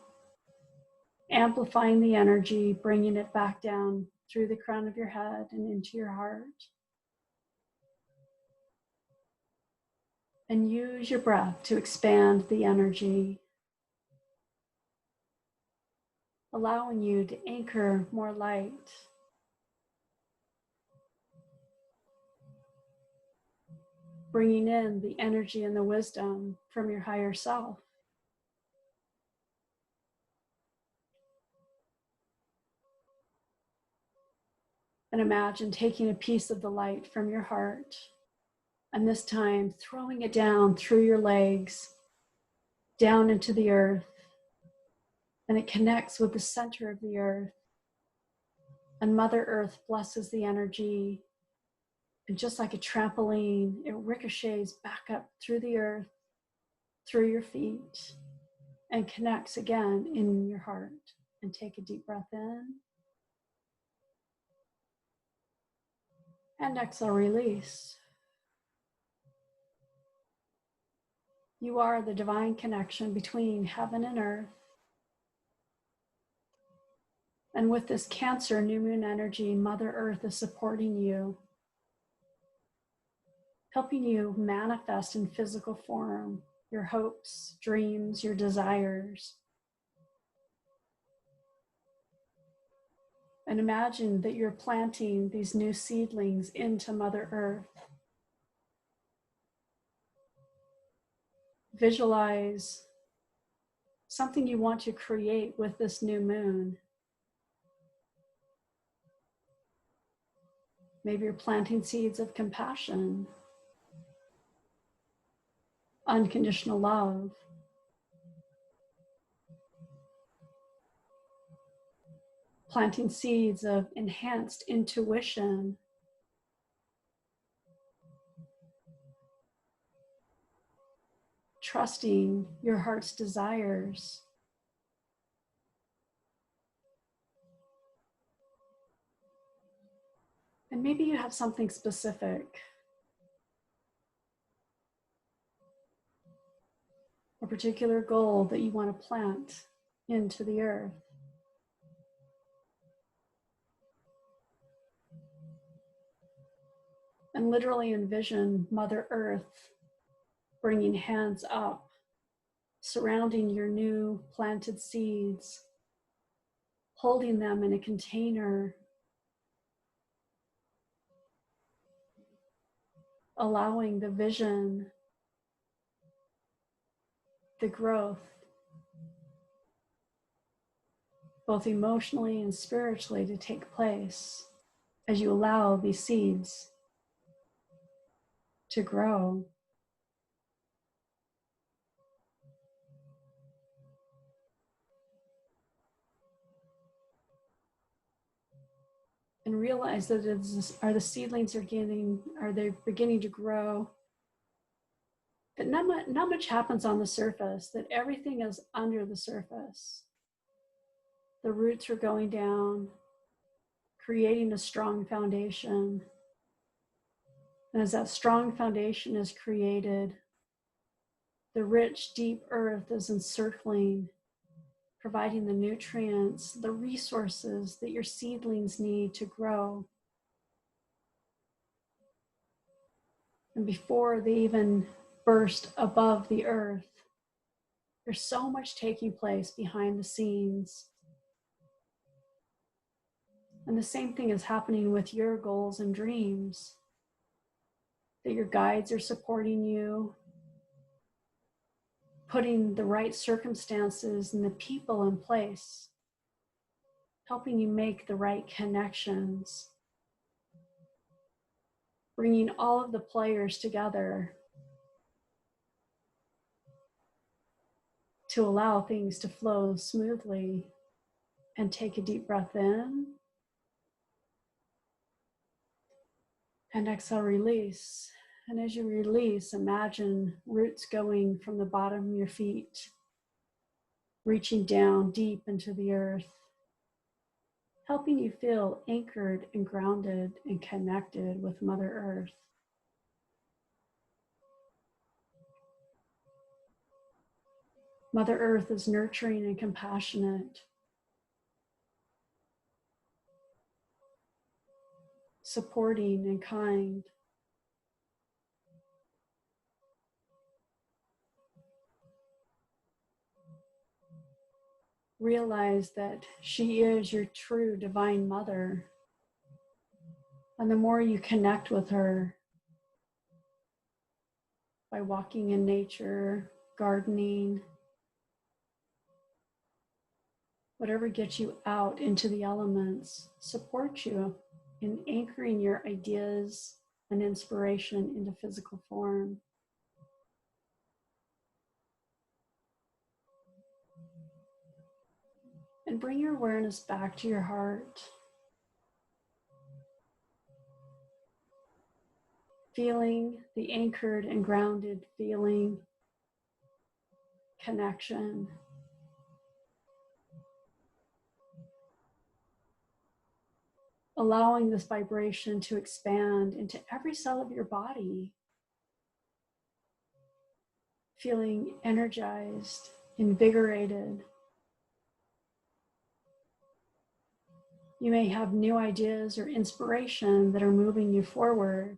amplifying the energy, bringing it back down through the crown of your head and into your heart. And use your breath to expand the energy, allowing you to anchor more light. Bringing in the energy and the wisdom from your higher self. And imagine taking a piece of the light from your heart, and this time throwing it down through your legs, down into the earth, and it connects with the center of the earth. And Mother Earth blesses the energy, and just like a trampoline, it ricochets back up through the earth, through your feet, and connects again in your heart. And take a deep breath in. And exhale, release. You are the divine connection between heaven and earth. And with this Cancer new moon energy, Mother Earth is supporting you, helping you manifest in physical form your hopes, dreams, your desires. And imagine that you're planting these new seedlings into Mother Earth. Visualize something you want to create with this new moon. Maybe you're planting seeds of compassion, unconditional love, planting seeds of enhanced intuition, trusting your heart's desires, And maybe you have something specific, a particular goal that you want to plant into the earth. And literally envision Mother Earth bringing hands up, surrounding your new planted seeds, holding them in a container, allowing the vision, the growth, both emotionally and spiritually, to take place as you allow these seeds to grow. And realize that are the seedlings are they beginning to grow? That not much happens on the surface, that everything is under the surface. The roots are going down, creating a strong foundation. And as that strong foundation is created, the rich, deep earth is encircling, providing the nutrients, the resources that your seedlings need to grow. And before they even burst above the earth, there's so much taking place behind the scenes. And the same thing is happening with your goals and dreams, that your guides are supporting you, putting the right circumstances and the people in place, helping you make the right connections, bringing all of the players together to allow things to flow smoothly. And take a deep breath in and exhale, release. And as you release, imagine roots going from the bottom of your feet, reaching down deep into the earth, helping you feel anchored and grounded and connected with Mother Earth. Mother Earth is nurturing and compassionate, supporting and kind. Realize that she is your true divine mother. And the more you connect with her by walking in nature, gardening, whatever gets you out into the elements, support you in anchoring your ideas and inspiration into physical form. And bring your awareness back to your heart. Feeling the anchored and grounded feeling, connection. Allowing this vibration to expand into every cell of your body. Feeling energized, invigorated. You may have new ideas or inspiration that are moving you forward.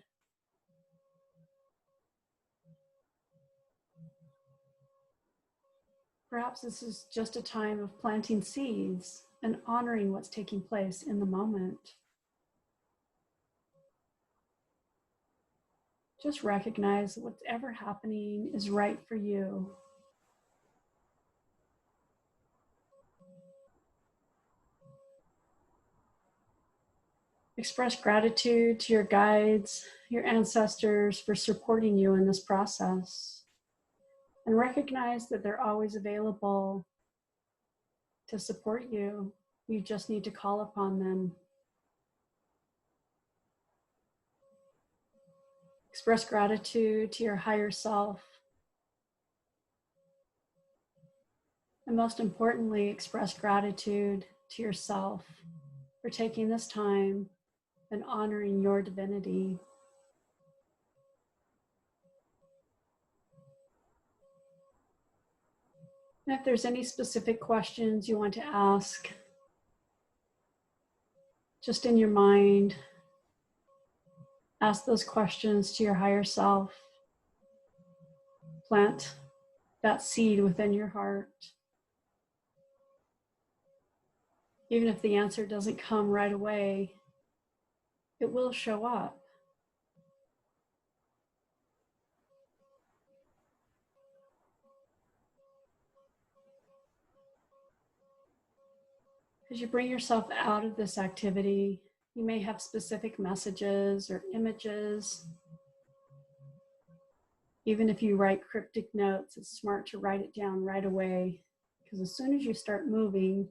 Perhaps this is just a time of planting seeds and honoring what's taking place in the moment. Just recognize that whatever happening is right for you. Express gratitude to your guides, your ancestors for supporting you in this process. And recognize that they're always available to support you. You just need to call upon them. Express gratitude to your higher self. And most importantly, express gratitude to yourself for taking this time and honoring your divinity. And if there's any specific questions you want to ask, just in your mind, ask those questions to your higher self. Plant that seed within your heart. Even if the answer doesn't come right away, it will show up. As you bring yourself out of this activity, you may have specific messages or images. Even if you write cryptic notes, it's smart to write it down right away, because as soon as you start moving,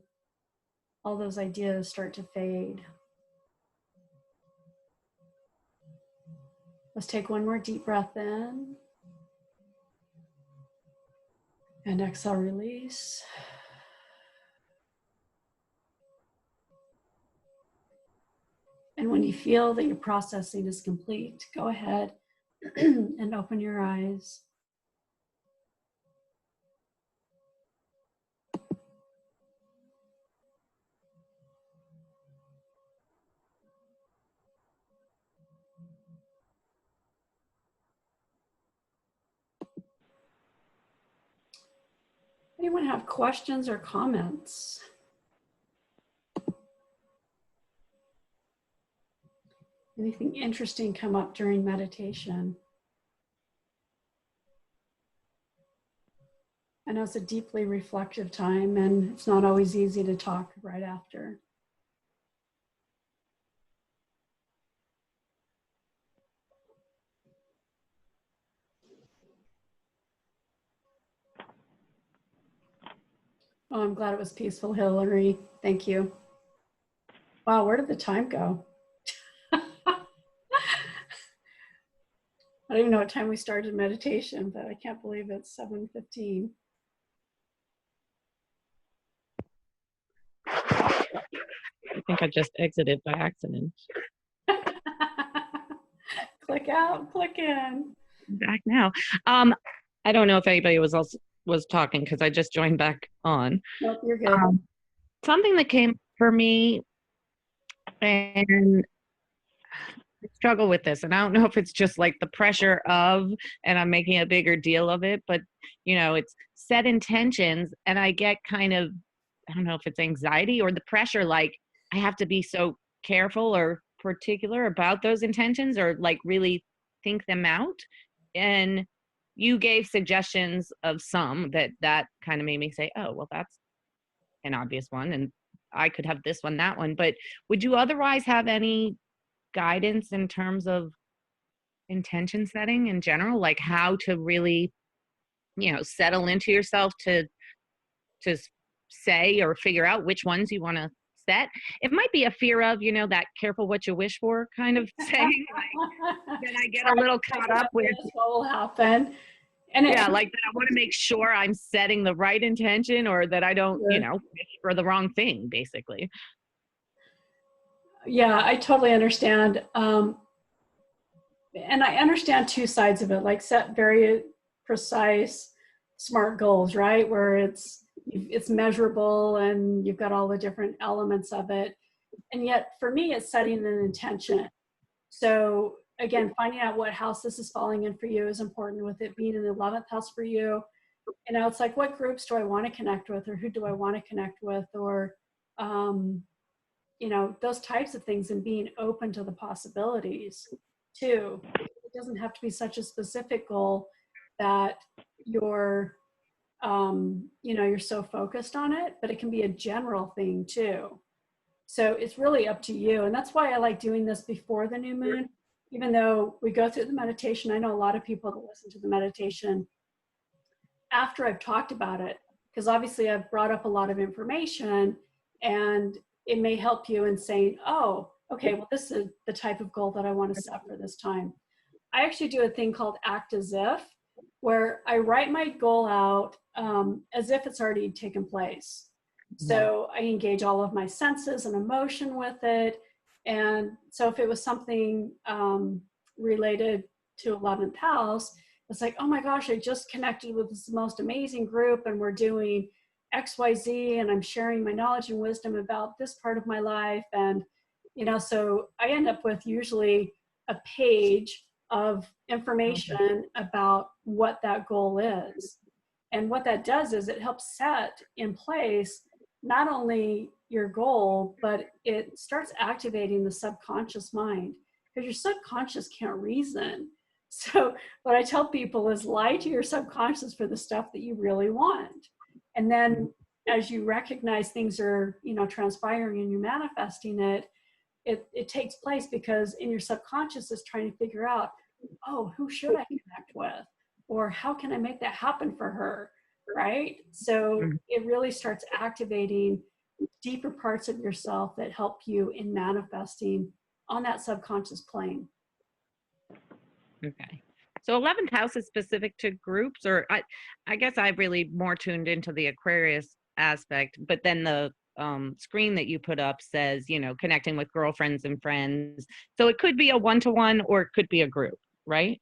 all those ideas start to fade. Let's take one more deep breath in. And exhale, release. And when you feel that your processing is complete, go ahead and open your eyes. Anyone have questions or comments? Anything interesting come up during meditation? I know it's a deeply reflective time, and it's not always easy to talk right after. Oh, I'm glad it was peaceful, Hillary. Thank you. Wow, where did the time go? I don't even know what time we started meditation, but I can't believe it's 7:15. I think I just exited by accident. Click out, click in. Back now. I don't know if anybody was talking because I just joined back on. Nope, you're good. Something that came for me, and I struggle with this, and I don't know if it's just like the pressure of, and I'm making a bigger deal of it, but it's set intentions, and I get kind of, I don't know if it's anxiety or the pressure, like I have to be so careful or particular about those intentions, or like really think them out. And you gave suggestions of some that kind of made me say, oh, well, that's an obvious one, and I could have this one, that one. But would you otherwise have any guidance in terms of intention setting in general, like how to really settle into yourself to say or figure out which ones you want to set? It might be a fear of that careful what you wish for kind of saying, like, that I get a little caught up with what will happen. And like that I want to make sure I'm setting the right intention, or that I don't wish for the wrong thing, basically. Yeah, I totally understand. And I understand two sides of it, like set very precise, smart goals, right? Where it's measurable and you've got all the different elements of it. And yet for me, it's setting an intention. So again, finding out what house this is falling in for you is important, with it being in the 11th house for you. It's like, what groups do I want to connect with, or who do I want to connect with, or those types of things, and being open to the possibilities too. It doesn't have to be such a specific goal that you're so focused on it, but it can be a general thing too. So it's really up to you. And that's why I like doing this before the new moon, even though we go through the meditation. I know a lot of people that listen to the meditation after I've talked about it, because obviously I've brought up a lot of information, and it may help you in saying, oh, okay, well, this is the type of goal that I want to set for this time. I actually do a thing called act as if, where I write my goal out as if it's already taken place. So I engage all of my senses and emotion with it. And so if it was something related to 11th house, it's like, oh my gosh, I just connected with this most amazing group and we're doing XYZ and I'm sharing my knowledge and wisdom about this part of my life. And, so I end up with usually a page of information about what that goal is. And what that does is it helps set in place not only your goal, but it starts activating the subconscious mind, because your subconscious can't reason. So what I tell people is lie to your subconscious for the stuff that you really want. And then as you recognize things are, transpiring and you're manifesting it takes place because in your subconscious is trying to figure out, oh, who should I connect with? Or how can I make that happen for her? Right? So it really starts activating deeper parts of yourself that help you in manifesting on that subconscious plane. Okay. So 11th house is specific to groups, or I guess I've really more tuned into the Aquarius aspect, but then the screen that you put up says, connecting with girlfriends and friends. So it could be a one-to-one or it could be a group, right?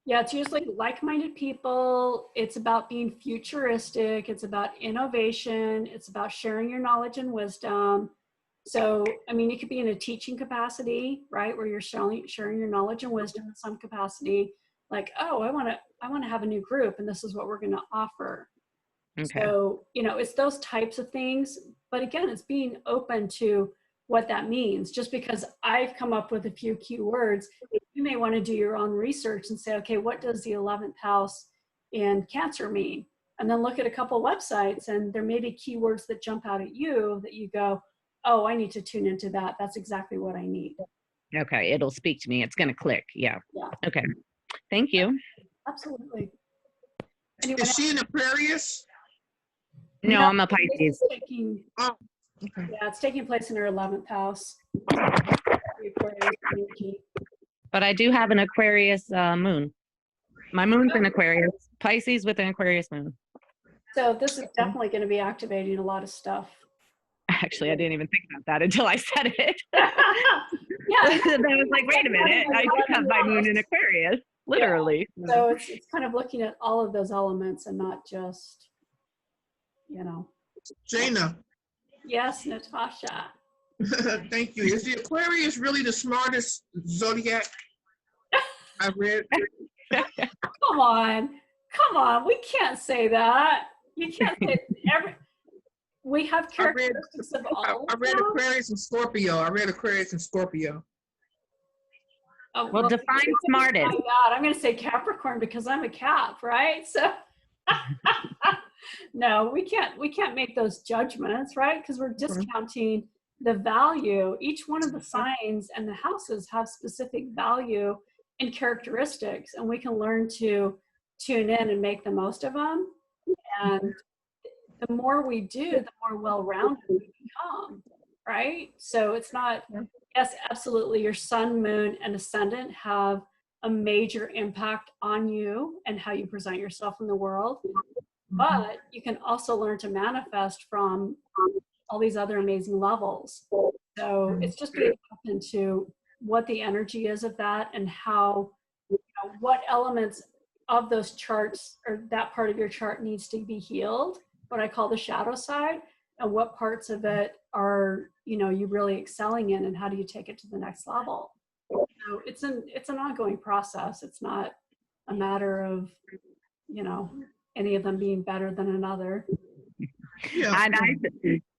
Yeah, it's usually like-minded people. It's about being futuristic. It's about innovation. It's about sharing your knowledge and wisdom. So, you could be in a teaching capacity, right, where you're sharing your knowledge and wisdom in some capacity. Like, oh, I want to have a new group, and this is what we're going to offer. Okay. So, it's those types of things. But again, it's being open to what that means. Just because I've come up with a few keywords, you may want to do your own research and say, okay, what does the 11th house in Cancer mean? And then look at a couple websites, and there may be keywords that jump out at you that you go, oh, I need to tune into that. That's exactly what I need. Okay. It'll speak to me. It's going to click. Yeah. Yeah. Okay. Thank you. Absolutely. Is she an Aquarius? No, I'm a Pisces. Oh, okay. Yeah, it's taking place in her 11th house. But I do have an Aquarius moon. My moon's in Aquarius. Pisces with an Aquarius moon. So this is definitely going to be activating a lot of stuff. Actually, I didn't even think about that until I said it. Yeah. I was like, wait a minute. I do have my moon in Aquarius, literally. Yeah. So it's kind of looking at all of those elements and not just, Jana. Yes, Natasha. Thank you. Is the Aquarius really the smartest zodiac I've read? Come on. We can't say that. You can't say we have characteristics of all. I read Aquarius and Scorpio. Oh, well, define smartest. Oh my God, I'm going to say Capricorn because I'm a Cap, right? So no, we can't make those judgments, right? Because we're discounting the value. Each one of the signs and the houses have specific value and characteristics, and we can learn to tune in and make the most of them. And the more we do, the more well-rounded we become, right? So it's not, yes, absolutely, your sun, moon, and ascendant have a major impact on you and how you present yourself in the world. But you can also learn to manifest from all these other amazing levels. So it's just being open to what the energy is of that and how, what elements of those charts or that part of your chart needs to be healed, what I call the shadow side, and what parts of it are, you really excelling in, and how do you take it to the next level? So it's an ongoing process. It's not a matter of, any of them being better than another. Yeah. And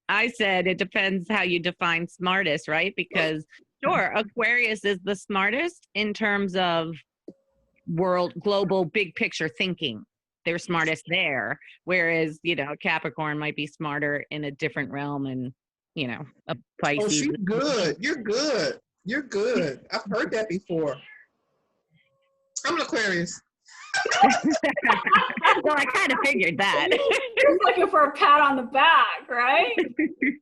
I said it depends how you define smartest, right? Because sure, Aquarius is the smartest in terms of global big picture thinking. They're smartest there, whereas Capricorn might be smarter in a different realm, and a Pisces. Oh, she's good. You're good. I've heard that before. I'm an Aquarius. Well, I kind of figured that. You're looking for a pat on the back, right?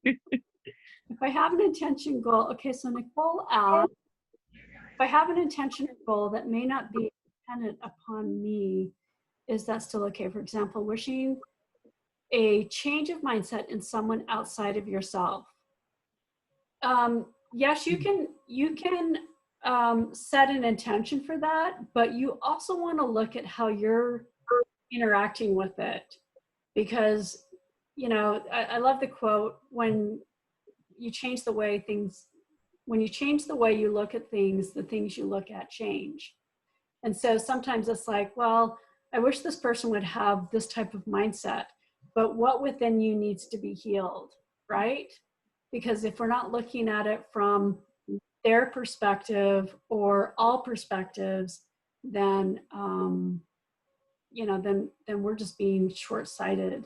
If I have an intention goal, okay, so Nicole asked, if I have an intention or goal that may not be dependent upon me, is that still okay? For example, wishing a change of mindset in someone outside of yourself. yes, you can set an intention for that, but you also want to look at how you're interacting with it, because I love the quote, you change the way things when you change the way you look at things, the things you look at change. And so sometimes it's like, well, I wish this person would have this type of mindset, but what within you needs to be healed, right? Because if we're not looking at it from their perspective or all perspectives, then then we're just being short-sighted.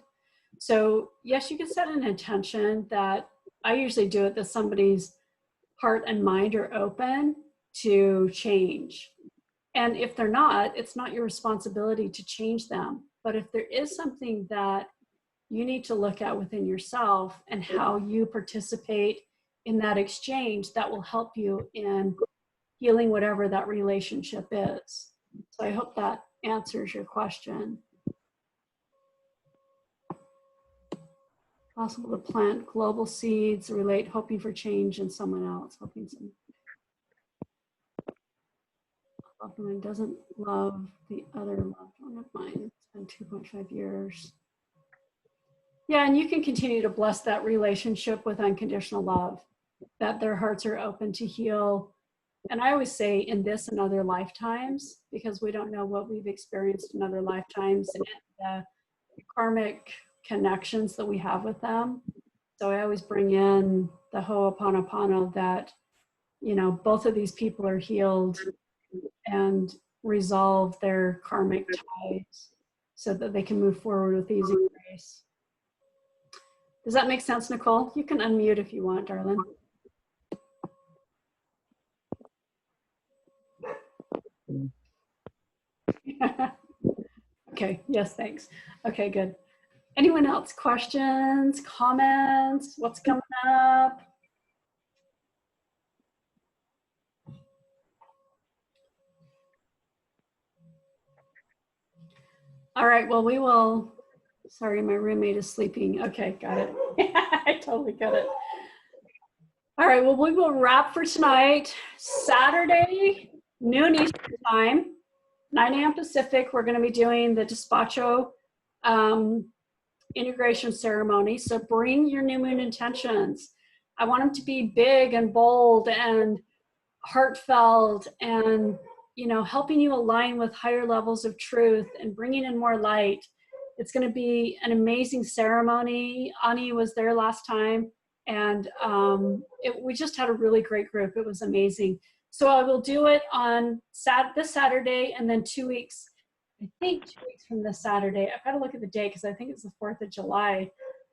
So yes, you can set an intention that I usually do it that somebody's heart and mind are open to change. And if they're not, it's not your responsibility to change them. But if there is something that you need to look at within yourself and how you participate in that exchange, that will help you in healing whatever that relationship is. So I hope that answers your question. Possible to plant global seeds, relate hoping for change in someone else, hoping some loved one doesn't love the other loved one of mine. It's been 2.5 years. Yeah, and you can continue to bless that relationship with unconditional love, that their hearts are open to heal. And I always say in this and other lifetimes, because we don't know what we've experienced in other lifetimes and the karmic connections that we have with them. So I always bring in the Ho'oponopono that, both of these people are healed and resolve their karmic ties so that they can move forward with easy grace. Does that make sense, Nicole? You can unmute if you want, darling. Okay, yes, thanks. Okay, good. Anyone else? Questions, comments? What's coming up? All right, well, we will. Sorry, my roommate is sleeping. Okay, got it. I totally got it. All right, well, we will wrap for tonight. Saturday, noon Eastern time, 9 a.m. Pacific, we're going to be doing the Despacho integration ceremony. So bring your new moon intentions. I want them to be big and bold and heartfelt and, helping you align with higher levels of truth and bringing in more light. It's going to be an amazing ceremony. Ani was there last time, and we just had a really great group. It was amazing. So I will do it on this Saturday, and then 2 weeks, I think 2 weeks from this Saturday. I've got to look at the date because I think it's the 4th of July.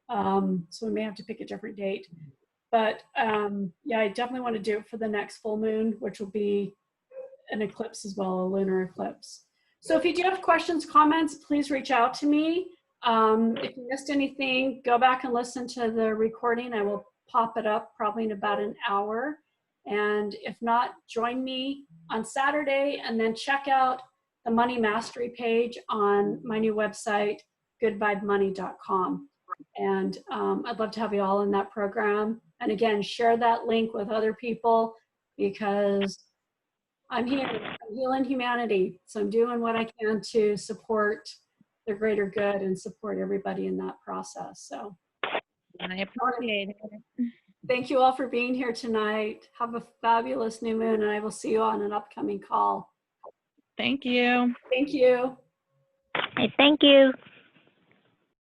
So we may have to pick a different date. But yeah, I definitely want to do it for the next full moon, which will be an eclipse as well, a lunar eclipse. So if you do have questions, comments, please reach out to me. If you missed anything, go back and listen to the recording. I will pop it up probably in about an hour. And if not, join me on Saturday and then check out the Money Mastery page on my new website, goodvibemoney.com. And I'd love to have you all in that program. And again, share that link with other people because I'm here, I'm healing humanity. So I'm doing what I can to support the greater good and support everybody in that process. So I appreciate it. Thank you all for being here tonight. Have a fabulous new moon, and I will see you on an upcoming call. Thank you. Thank you. Hey, thank you.